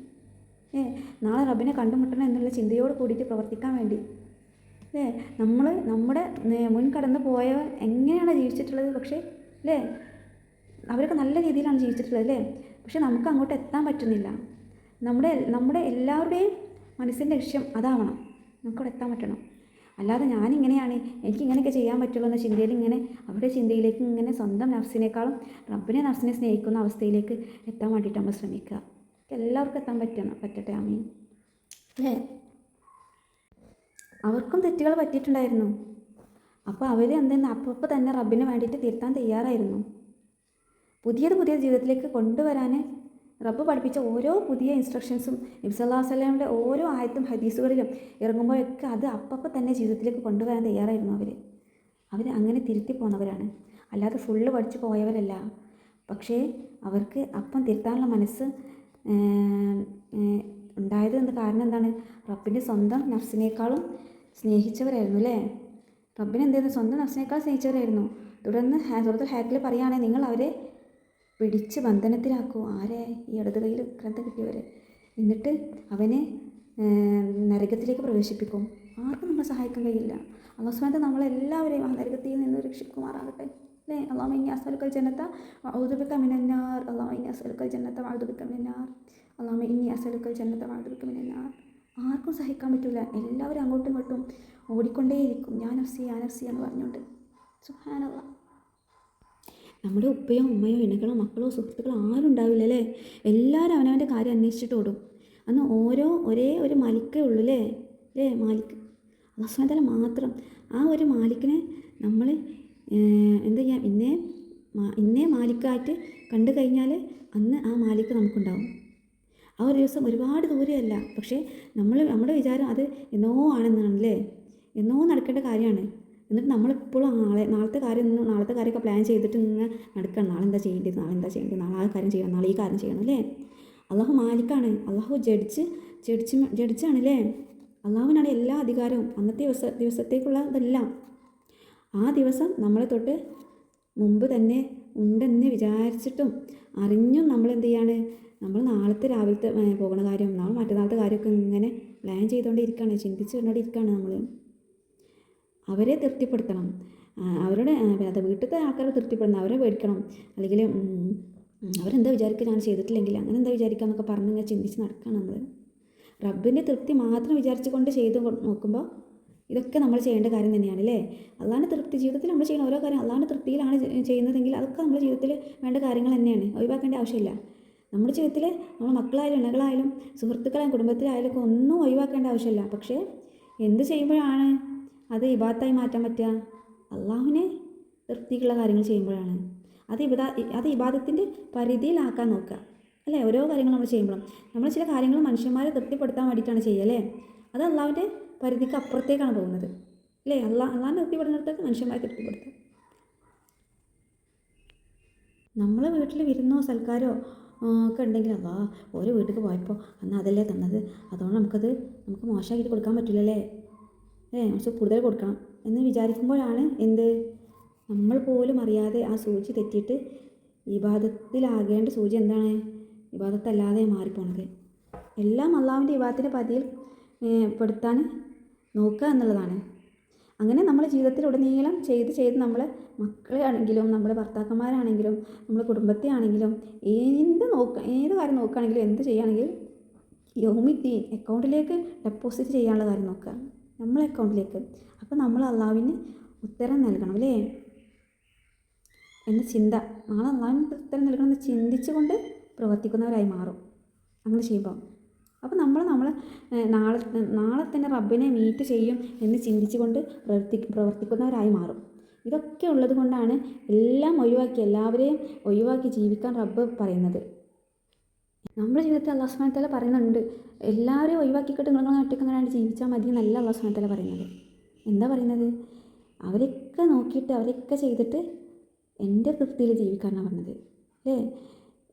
നാളെ റബ്ബിനെ കണ്ടുമുട്ടണം എന്നുള്ള ചിന്തയോട് കൂടിയിട്ട് പ്രവർത്തിക്കാൻ വേണ്ടി അല്ലേ. നമ്മുടെ മുൻ കടന്നു പോയവർ എങ്ങനെയാണ് ജീവിച്ചിട്ടുള്ളത്, പക്ഷേ അല്ലേ അവരൊക്കെ നല്ല രീതിയിലാണ് ജീവിച്ചിട്ടുള്ളത് അല്ലേ. പക്ഷെ നമുക്ക് അങ്ങോട്ട് എത്താൻ പറ്റുന്നില്ല. നമ്മുടെ എല്ലാവരുടെയും മനസ്സിൻ്റെ ലക്ഷ്യം അതാവണം, നമുക്കവിടെ എത്താൻ പറ്റണം. അല്ലാതെ ഞാനിങ്ങനെയാണ്, എനിക്കിങ്ങനെയൊക്കെ ചെയ്യാൻ പറ്റുള്ളൂ എന്ന ചിന്തയിൽ ഇങ്ങനെ അവരുടെ ചിന്തയിലേക്ക് ഇങ്ങനെ സ്വന്തം നഫ്സിനേക്കാളും നഫ്സിനെ സ്നേഹിക്കുന്ന അവസ്ഥയിലേക്ക് എത്താൻ വേണ്ടിയിട്ട് നമ്മൾ ശ്രമിക്കുക. എല്ലാവർക്കും എത്താൻ പറ്റട്ടെ. ആമീൻ. അല്ലേ. അവർക്കും തെറ്റുകൾ പറ്റിയിട്ടുണ്ടായിരുന്നു. അപ്പോൾ അവർ എന്തെന്ന് അപ്പോൾ തന്നെ റബ്ബിന് വേണ്ടിയിട്ട് തിരുത്താൻ തയ്യാറായിരുന്നു. പുതിയ ജീവിതത്തിലേക്ക് കൊണ്ടുവരാൻ റബ്ബ് പഠിപ്പിച്ച ഓരോ പുതിയ ഇൻസ്ട്രക്ഷൻസും നബി സല്ലല്ലാഹു അലൈഹി വസല്ലമയുടെ ഓരോ ആയത്തും ഹദീസുകളിലും ഇറങ്ങുമ്പോഴൊക്കെ അത് അപ്പം തന്നെ ജീവിതത്തിലേക്ക് കൊണ്ടുവരാൻ തയ്യാറായിരുന്നു അവർ അങ്ങനെ തിരുത്തി പോന്നവരാണ്, അല്ലാതെ ഫുള്ള് പഠിച്ചു പോയവരല്ല. പക്ഷേ അവർക്ക് അപ്പം തിരുത്താനുള്ള മനസ്സ് ഉണ്ടായത് എന്ന് കാരണം എന്താണ്, റബ്ബിൻ്റെ സ്വന്തം നഫ്സിനേക്കാളും സ്നേഹിച്ചവരായിരുന്നു അല്ലേ. റബ്ബിനെ എന്തായിരുന്നു, സ്വന്തം നഫ്സിനേക്കാൾ സ്നേഹിച്ചവരായിരുന്നു. തുടർന്ന് സൂറത്തുൽ ഹാക്കിൽ പറയുകയാണെങ്കിൽ, നിങ്ങൾ അവരെ പിടിച്ച് ബന്ധനത്തിലാക്കൂ. ആരെ? ഈ ഇടത് കയ്യിൽ ഗ്രന്ഥം കിട്ടിയവരെ. എന്നിട്ട് അവനെ നരകത്തിലേക്ക് പ്രവേശിപ്പിക്കും. ആർക്കും നമ്മളെ സഹായിക്കാൻ കഴിയില്ല. അല്ലാഹു സുബ്ഹാനഹു വ തആല നമ്മളെല്ലാവരെയും ആ നരകത്തിൽ നിന്ന് രക്ഷിക്കുമാറാകട്ടെ അല്ലേ. അല്ലാഹുമ്മ ഇന്നി അസ്അലുക്കൽ ജന്നത വഅഊദു ബിക മിനന്നാർ. അല്ലാഹുമ്മ ഇന്നി അസ്അലുക്കൽ ജന്നത വഅഊദു ബിക മിനന്നാർ. അല്ലാഹുമ്മ ഇന്നി അസ്അലുക്കൽ ജന്നത വഅഊദു ബിക മിനന്നാർ. ആർക്കും സഹിക്കാൻ പറ്റില്ല. എല്ലാവരും അങ്ങോട്ടും ഇങ്ങോട്ടും ഓടിക്കൊണ്ടേയിരിക്കും, ഞാൻ നഫ്സി എന്ന് പറഞ്ഞുകൊണ്ട്. സുബ്ഹാനല്ലാഹ്. നമ്മുടെ ഉപ്പയോ ഉമ്മയോ ഇണകളോ മക്കളോ സുഹൃത്തുക്കളോ ആരും ഉണ്ടാവില്ല അല്ലേ. എല്ലാവരും അവനവൻ്റെ കാര്യം അന്വേഷിച്ചിട്ട് ഓടും. അന്ന് ഒരേ ഒരു മാലിക്കേ ഉള്ളൂ അല്ലേ മാലിക് അല്ലാഹു സുബ്ഹാനഹു വ തആല മാത്രം. ആ ഒരു മാലിക്കിനെ നമ്മൾ എന്താ ചെയ്യുക, ഇന്നേ മാലിക്കായിട്ട് കണ്ടു കഴിഞ്ഞാൽ അന്ന് ആ മാലിക്ക് നമുക്കുണ്ടാവും. ആ ഒരു ദിവസം ഒരുപാട് ദൂരെയല്ല, പക്ഷേ നമ്മുടെ വിചാരം അത് എന്നോ ആണെന്നാണല്ലേ, എന്നോ നടക്കേണ്ട കാര്യമാണ്. എന്നിട്ട് നമ്മളിപ്പോഴും നാളത്തെ കാര്യമൊക്കെ പ്ലാൻ ചെയ്തിട്ട് ഇങ്ങനെ നടക്കണം. നാളെ എന്താ ചെയ്യേണ്ടത്, നാളെ ആ കാര്യം ചെയ്യണം, നാളെ ഈ കാര്യം ചെയ്യണം അല്ലേ. അള്ളാഹു മാലിക്കാണ്, അള്ളാഹു ജഡ്ജാണ് അല്ലേ. അള്ളാഹുവിനാണ് എല്ലാ അധികാരവും, അന്നത്തെ ദിവസത്തേക്കുള്ളതെല്ലാം ആ ദിവസം നമ്മളെ തൊട്ട് മുമ്പ് തന്നെ ഉണ്ടെന്ന് വിചാരിച്ചിട്ടും അറിഞ്ഞും നമ്മൾ എന്ത് ചെയ്യാണ്, നമ്മൾ നാളത്തെ രാവിലത്തെ പോകുന്ന കാര്യം, നാളെ മറ്റന്നാളത്തെ കാര്യമൊക്കെ ഇങ്ങനെ പ്ലാൻ ചെയ്തുകൊണ്ടിരിക്കുകയാണ്, ചിന്തിച്ച് കൊണ്ടിരിക്കുകയാണ് നമ്മൾ. അവരെ തൃപ്തിപ്പെടുത്തണം, അവരുടെ അത് വീട്ടിലത്തെ ആൾക്കാരെ തൃപ്തിപ്പെടണം, അവരെ പേടിക്കണം, അല്ലെങ്കിൽ അവരെന്താ വിചാരിക്കുക ഞാൻ ചെയ്തിട്ടില്ലെങ്കിൽ, അങ്ങനെ എന്താ വിചാരിക്കുക എന്നൊക്കെ പറഞ്ഞ് ഇങ്ങനെ ചിന്തിച്ച് നടക്കുകയാണ് നമ്മൾ. റബ്ബിൻ്റെ തൃപ്തി മാത്രം വിചാരിച്ചു കൊണ്ട് ചെയ്ത് നോക്കുമ്പോൾ ഇതൊക്കെ നമ്മൾ ചെയ്യേണ്ട കാര്യം തന്നെയാണ് അല്ലേ. അള്ളാഹുവിൻ്റെ തൃപ്തി ജീവിതത്തിൽ നമ്മൾ ചെയ്യുന്ന ഓരോ കാര്യം അള്ളാഹുവിൻ്റെ തൃപ്തിയിലാണ് ചെയ്യുന്നതെങ്കിൽ അതൊക്കെ നമ്മുടെ ജീവിതത്തിൽ വേണ്ട കാര്യങ്ങൾ തന്നെയാണ്, ഒഴിവാക്കേണ്ട ആവശ്യമില്ല. നമ്മുടെ ജീവിതത്തിൽ നമ്മൾ മക്കളായാലും ഇണകളായാലും സുഹൃത്തുക്കളായാലും കുടുംബത്തിലായാലും ഒക്കെ ഒന്നും ഒഴിവാക്കേണ്ട ആവശ്യമില്ല. പക്ഷേ എന്ത് ചെയ്യുമ്പോഴാണ് അത് ഇബാദത്തായി മാറ്റാൻ പറ്റുക? അള്ളാഹുവിനെ തൃപ്തിക്കുള്ള കാര്യങ്ങൾ ചെയ്യുമ്പോഴാണ്. അത് ഇബാദത്തിൻ്റെ പരിധിയിലാക്കാൻ നോക്കുക അല്ലേ. ഓരോ കാര്യങ്ങൾ നമ്മൾ ചെയ്യുമ്പോഴും നമ്മൾ ചില കാര്യങ്ങൾ മനുഷ്യന്മാരെ തൃപ്തിപ്പെടുത്താൻ വേണ്ടിയിട്ടാണ് ചെയ്യുക അല്ലേ. അത് അള്ളാഹുവിൻ്റെ പരിധിക്ക് അപ്പുറത്തേക്കാണ് പോകുന്നത് അല്ലേ. അള്ളാഹിനെ തൃപ്തിപ്പെടുന്നിടത്തേക്ക് മനുഷ്യന്മാരെ തൃപ്തിപ്പെടുത്തും. നമ്മളെ വീട്ടിൽ വിരുന്നോ സൽക്കാരോ ഒക്കെ ഉണ്ടെങ്കിൽ ഓരോ വീട്ടിൽ പോയപ്പോൾ അന്ന് അതല്ലേ തന്നത്, അതുകൊണ്ട് നമുക്ക് മോശമാക്കിയിട്ട് കൊടുക്കാൻ പറ്റില്ലല്ലേ, കുറച്ച് കൂടുതൽ കൊടുക്കണം എന്ന് വിചാരിക്കുമ്പോഴാണ് എന്ത്, നമ്മൾ പോലും അറിയാതെ ആ സൂചി തെറ്റിയിട്ട് ഇബാദത്തിലാകേണ്ട സൂചി എന്താണ്, ഇബാദത്തല്ലാതെ മാറിപ്പോണത്. എല്ലാം അള്ളാഹുവിൻ്റെ ഇബാദത്തിൻ്റെ പതിയിൽ പെടുത്താൻ നോക്കുക എന്നുള്ളതാണ്. അങ്ങനെ നമ്മുടെ ജീവിതത്തിലുടനീളം ചെയ്ത് നമ്മളെ മക്കളെ ആണെങ്കിലും നമ്മുടെ ഭർത്താക്കന്മാരാണെങ്കിലും നമ്മുടെ കുടുംബത്തെ ആണെങ്കിലും ഏത് കാര്യം നോക്കുകയാണെങ്കിലും എന്ത് ചെയ്യുകയാണെങ്കിലും യൗമിദ്ദീൻ അക്കൗണ്ടിലേക്ക് ഡെപ്പോസിറ്റ് ചെയ്യാനുള്ള കാര്യം നോക്കുക, നമ്മളെ അക്കൗണ്ടിലേക്ക്. അപ്പോൾ നമ്മൾ അള്ളാഹുവിന് ഉത്തരം നൽകണം അല്ലേ എന്ന ചിന്ത, നാളെ അള്ളാഹുവിന് ഉത്തരം നൽകണമെന്ന് ചിന്തിച്ചുകൊണ്ട് പ്രവർത്തിക്കുന്നവരായി മാറും അങ്ങനെ ചെയ്യുമ്പോൾ. അപ്പോൾ നമ്മൾ നാളെ തന്നെ റബ്ബിനെ മീറ്റ് ചെയ്യും എന്ന് ചിന്തിച്ചുകൊണ്ട് പ്രവർത്തിക്കുന്നവരായി മാറും. ഇതൊക്കെ ഉള്ളത് കൊണ്ടാണ് എല്ലാവരെയും ഒഴിവാക്കി ജീവിക്കാൻ റബ്ബ് പറയുന്നത്. നമ്മുടെ ജീവിതത്തിൽ അല്ലാഹു സുബ്ഹാനഹു വ തആല പറയുന്നുണ്ട്, എല്ലാവരെയും ഒഴിവാക്കിയിട്ട് നിങ്ങൾ ഒറ്റയ്ക്ക് അങ്ങനെ ജീവിച്ചാൽ മതി എന്നല്ല അല്ലാഹു സുബ്ഹാനഹു വ തആല പറയുന്നത്. എന്താ പറയുന്നത്? അവരൊക്കെ നോക്കിയിട്ട് അവരൊക്കെ ചെയ്തിട്ട് എൻ്റെ തൃപ്തിയിൽ ജീവിക്കാനാണ് പറഞ്ഞത് അല്ലേ.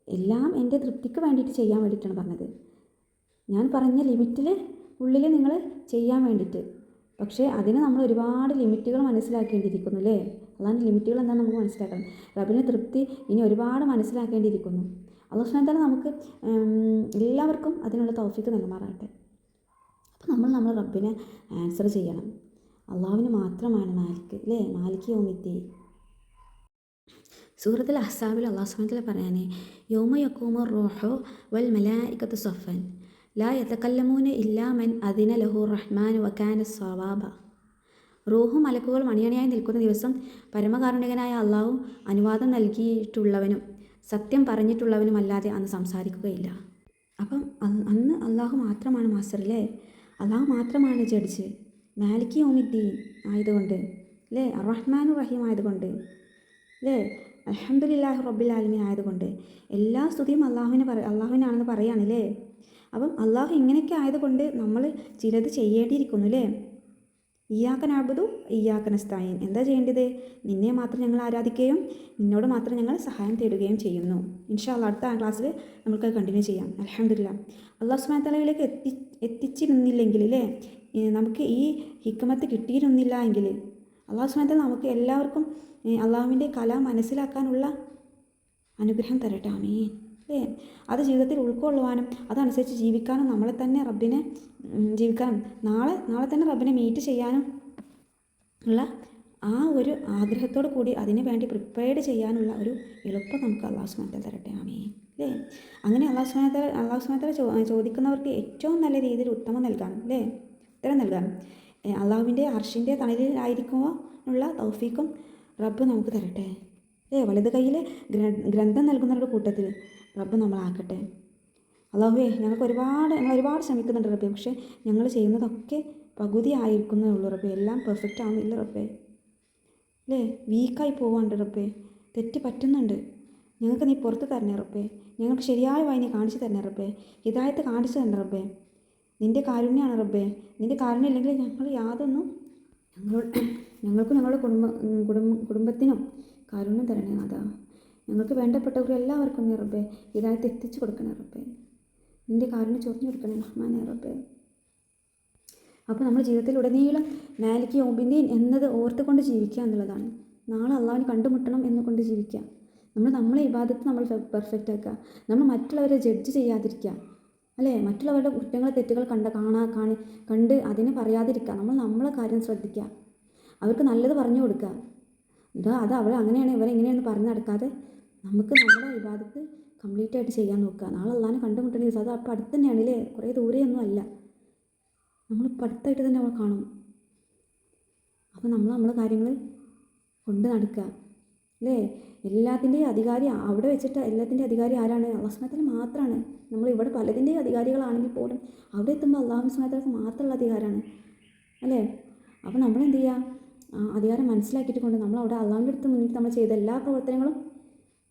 എല്ലാം എൻ്റെ തൃപ്തിക്ക് വേണ്ടിയിട്ട് ചെയ്യാൻ വേണ്ടിയിട്ടാണ് പറഞ്ഞത്. ഞാൻ പറഞ്ഞ ലിമിറ്റിൽ ഉള്ളിൽ നിങ്ങൾ ചെയ്യാൻ വേണ്ടിയിട്ട്. പക്ഷേ അതിന് നമ്മൾ ഒരുപാട് ലിമിറ്റുകൾ മനസ്സിലാക്കേണ്ടിയിരിക്കുന്നു അല്ലേ. അള്ളാഹിൻ്റെ ലിമിറ്റുകൾ എന്താണെന്ന് നമുക്ക് മനസ്സിലാക്കണം. റബ്ബിൻ്റെ തൃപ്തി ഇനി ഒരുപാട് മനസ്സിലാക്കേണ്ടിയിരിക്കുന്നു. അല്ലാഹു സുബ്ഹാനഹു വ തആല നമുക്ക് എല്ലാവർക്കും അതിനുള്ള തൗഫീക്ക് നൽകുമാറാകട്ടെ. അപ്പോൾ നമ്മൾ റബ്ബിനെ ആൻസർ ചെയ്യണം. അള്ളാഹുവിന് മാത്രമാണ് മാലിക് അല്ലേ, മാലിക് യൗമിദ്ദീൻ. സൂറത്തുൽ അഹ്സാബിൽ അല്ലാഹു സുബ്ഹാനഹു വ തആല പറയാനേ, യൗമ യഖൂമു റൂഹു വൽ മലായികത്തു സഫൻ ലാ യതകല്ലമൂന ഇല്ലാ മൻ അദിന ലഹു റഹ്മാൻ വകാന സ്വവാബ. റൂഹും മലക്കുകൾ മണിയണിയായി നിൽക്കുന്ന ദിവസം പരമകാരുണികനായ അള്ളാഹു അനുവാദം നൽകിയിട്ടുള്ളവനും സത്യം പറഞ്ഞിട്ടുള്ളവനും അല്ലാതെ അന്ന് സംസാരിക്കുകയില്ല. അപ്പം അന്ന് അള്ളാഹു മാത്രമാണ് മാസ്റ്റർ അല്ലേ. അള്ളാഹു മാത്രമാണ് ജഡ്ജ്. മാലിക് യൗമിദ്ദീൻ ആയതുകൊണ്ട് അല്ലേ, അർറഹ്മാനുർ റഹീം ആയതുകൊണ്ട് അല്ലേ, അൽഹംദുലില്ലാഹി റബ്ബിൽ ആലമീൻ ആയതുകൊണ്ട് എല്ലാ സ്തുതിയും അള്ളാഹുവിനാണെന്ന് പറയുകയാണല്ലേ. അപ്പം അള്ളാഹു ഇങ്ങനെയൊക്കെ ആയതുകൊണ്ട് നമ്മൾ ചിലത് ചെയ്യേണ്ടിയിരിക്കുന്നു അല്ലേ. ഇയ്യാക നഅ്ബുദു ഇയ്യാക നസ്തഈൻ. എന്താ ചെയ്യേണ്ടത്? നിന്നെ മാത്രം ഞങ്ങൾ ആരാധിക്കുകയും നിന്നോട് മാത്രം ഞങ്ങൾ സഹായം തേടുകയും ചെയ്യുന്നു. ഇൻഷാ അല്ലാഹ് അടുത്ത ക്ലാസ്സിൽ നമുക്കത് കണ്ടിന്യൂ ചെയ്യാം. അൽഹംദുലില്ലാഹ്. അല്ലാഹു സുബ്ഹാനഹു വ തആലയിലേക്ക് എത്തിച്ചിരുന്നില്ലെങ്കിൽ അല്ലേ, നമുക്ക് ഈ ഹിക്മത്ത് കിട്ടിയിരുന്നില്ല എങ്കിൽ അല്ലാഹു സുബ്ഹാനഹു വ തആല നമുക്ക് എല്ലാവർക്കും അള്ളാഹുവിൻ്റെ കലാം മനസ്സിലാക്കാനുള്ള അനുഗ്രഹം തരട്ടെ. ആമീൻ അല്ലേ. അത് ജീവിതത്തിൽ ഉൾക്കൊള്ളുവാനും അതനുസരിച്ച് ജീവിക്കാനും നമ്മളെ തന്നെ റബ്ബിനെ ജീവിക്കാനും നാളെ തന്നെ റബ്ബിനെ മീറ്റ് ചെയ്യാനും ഉള്ള ആ ഒരു ആഗ്രഹത്തോടു കൂടി അതിന് വേണ്ടി പ്രിപ്പയർഡ് ചെയ്യാനുള്ള ഒരു എളുപ്പം നമുക്ക് അല്ലാഹു സുബ്ഹാനഹു വ തആല തരട്ടെ. ആമീൻ അല്ലേ. അങ്ങനെ അല്ലാഹു സുബ്ഹാനഹു വ തആല ചോദിക്കുന്നവർക്ക് ഏറ്റവും നല്ല രീതിയിൽ ഉത്തരം നൽകാനും അള്ളാഹുവിൻ്റെ അർശിൻ്റെ തണലിലായിരിക്കുവാനുള്ള തൗഫീക്കും റബ്ബ് നമുക്ക് തരട്ടെ വലത് കയ്യിൽ ഗ്രന്ഥം നൽകുന്നവരുടെ കൂട്ടത്തിൽ റബ്ബ് നമ്മളാക്കട്ടെ. അള്ളാഹുവേ ഞങ്ങൾ ഒരുപാട് ശ്രമിക്കുന്നുണ്ട് റബ്ബേ, പക്ഷേ ഞങ്ങൾ ചെയ്യുന്നതൊക്കെ പകുതി ആയിരിക്കുന്നേ ഉള്ളൂ റബ്ബേ. എല്ലാം പെർഫെക്റ്റ് ആവുന്നില്ല റബ്ബേ അല്ലേ. വീക്കായി പോവാണ്ട് റബ്ബേ, തെറ്റ് പറ്റുന്നുണ്ട്. ഞങ്ങൾക്ക് നീ പുറത്ത് തരണേ റബ്ബേ. ഞങ്ങൾക്ക് ശരിയായ വഴി നീ കാണിച്ചു തരണേ റബ്ബേ. ഹിദായത്ത് കാണിച്ചു തരണേ റബ്ബേ. നിൻ്റെ കാരുണ്യമാണ് റബ്ബേ. നിൻ്റെ കാരുണ്യം ഇല്ലെങ്കിൽ ഞങ്ങൾ യാതൊന്നും ഞങ്ങൾക്കും ഞങ്ങളുടെ കുടുംബത്തിനും കാരുണ്യം തരണേ അതാ. ഞങ്ങൾക്ക് വേണ്ടപ്പെട്ടവരെല്ലാവർക്കും നീ റബ്ബേ ഹിദായത്ത് എത്തിച്ചു കൊടുക്കണേ റബ്ബേ. നിൻ്റെ കാരുണ്യം ചൊറിഞ്ഞു കൊടുക്കണേ റഹ്മാനേ റബ്ബേ. അപ്പോൾ നമ്മുടെ ജീവിതത്തിലുടനീളം മാലിക് യൗമിദ്ദീൻ എന്നത് ഓർത്തുകൊണ്ട് ജീവിക്കുക എന്നുള്ളതാണ്. നാളെ അള്ളാഹുവിനെ കണ്ടുമുട്ടണം എന്നുകൊണ്ട് ജീവിക്കുക. നമ്മളെ ഇബാദത്ത് നമ്മൾ പെർഫെക്റ്റ് ആക്കുക. നമ്മൾ മറ്റുള്ളവരെ ജഡ്ജ് ചെയ്യാതിരിക്കുക, അല്ലേ? മറ്റുള്ളവരുടെ കുറ്റങ്ങൾ തെറ്റുകൾ കണ്ട് അതിനെ പറയാതിരിക്കുക. നമ്മളെ കാര്യം ശ്രദ്ധിക്കുക, അവർക്ക് നല്ലത് പറഞ്ഞു കൊടുക്കുക. അത് അവൾ അങ്ങനെയാണ് ഇവരെങ്ങനെയാണെന്ന് പറഞ്ഞ് നടക്കാതെ നമുക്ക് നമ്മുടെ ഇബാദത്ത് കംപ്ലീറ്റ് ആയിട്ട് ചെയ്യാൻ നോക്കുക. നാളെ അള്ളാഹിനെ കണ്ടുമുട്ടുന്ന ദിവസം അത് അപ്പോൾ അടുത്ത് തന്നെയാണ് അല്ലേ, കുറേ ദൂരെയൊന്നും അല്ല, നമ്മളിപ്പോൾ അടുത്തായിട്ട് തന്നെ അവൾ കാണും. അപ്പോൾ നമ്മളെ കാര്യങ്ങൾ കൊണ്ട് നടക്കുക, അല്ലേ? എല്ലാത്തിൻ്റെയും അധികാരി അവിടെ വെച്ചിട്ട് എല്ലാത്തിൻ്റെയും അധികാരി ആരാണ്? അല്ലാഹു സുബ്ഹാനഹു വ തആല മാത്രമാണ്. നമ്മളിവിടെ പലതിൻ്റെയും അധികാരികളാണെങ്കിൽ പോലും അവിടെ എത്തുമ്പോൾ അല്ലാഹു സുബ്ഹാനഹു വ തആലക്ക് മാത്രമുള്ള അധികാരമാണ്, അല്ലേ? അപ്പോൾ നമ്മളെന്ത് ചെയ്യുക? അധികാരം മനസ്സിലാക്കിയിട്ട് കൊണ്ട് നമ്മളവിടെ അള്ളാഹുവിൻ്റെ അടുത്ത് മുന്നിൽ നമ്മൾ ചെയ്ത എല്ലാ പ്രവർത്തനങ്ങളും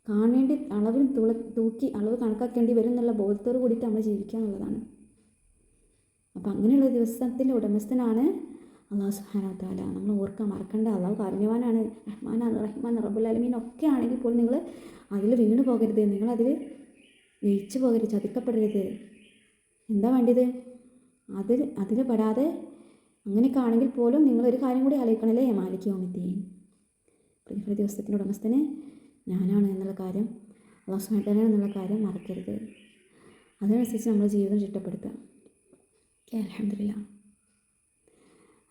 കാണേണ്ടി അളവിൽ തൂക്കി അളവ് കണക്കാക്കേണ്ടി വരും എന്നുള്ള ബോധത്തോട് കൂടിയിട്ട് നമ്മൾ ജീവിക്കുക എന്നുള്ളതാണ്. അപ്പോൾ അങ്ങനെയുള്ള ദിവസത്തിൻ്റെ ഉടമസ്ഥനാണ് അല്ലാഹു സുബ്ഹാനഹു വ തആല. നമ്മൾ ഓർക്കാൻ മറക്കണ്ട, അള്ളാഹു കാരുണ്യവാനാണ്, റഹ്മാനാണ്, റഹ്മാൻ റബ്ബുൽ ആലമീൻ ഒക്കെ ആണെങ്കിൽ പോലും നിങ്ങൾ അതിൽ വീണ് പോകരുത്, നിങ്ങളതിൽ ലയിച്ചു പോകരുത്, ചതിക്കപ്പെടരുത്. എന്താ വേണ്ടത്? അതിൽ പെടാതെ അങ്ങനെയൊക്കെ ആണെങ്കിൽ പോലും നിങ്ങളൊരു കാര്യം കൂടി ആലോചിക്കണമല്ലേ, മാലിക് യൗമിദ്ദീൻ, പ്രതിഫല ദിവസത്തിൻ്റെ ഉടമസ്ഥന് ഞാനാണ് എന്നുള്ള കാര്യം, അല്ലാഹു സുബ്ഹാനഹു വ തആല എന്നുള്ള കാര്യം മറക്കരുത്. അതിനനുസരിച്ച് നമ്മൾ ജീവിതം ചിട്ടപ്പെടുത്തുക. അൽഹംദുലില്ലാഹ്.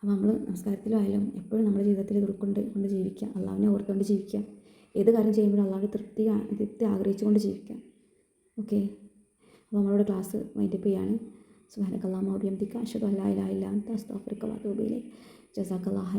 അപ്പോൾ നമ്മൾ നമസ്കാരത്തിലായാലും എപ്പോഴും നമ്മുടെ ജീവിതത്തിൽ ഇത് കൊണ്ട് ജീവിക്കുക, അള്ളാഹുവിനെ ഓർത്തുകൊണ്ട് ജീവിക്കുക. ഏത് കാര്യം ചെയ്യുമ്പോഴും അള്ളാഹുവിൻ്റെ തൃപ്തി ആഗ്രഹിച്ചുകൊണ്ട് ജീവിക്കുക. ഓക്കെ, അപ്പോൾ നമ്മളുടെ ക്ലാസ് വൈൻഡപ്പ് ചെയ്യാണ്. സുബ്ഹാനക അല്ലാഹുമ്മ വബിഹംദിക അശ്ഹദു അല്ലാ ഇലാഹ ഇല്ല അൻത അസ്തഗ്ഫിറുക വഅതൂബു ഇലൈക്. ജസാക്കല്ലാഹ്.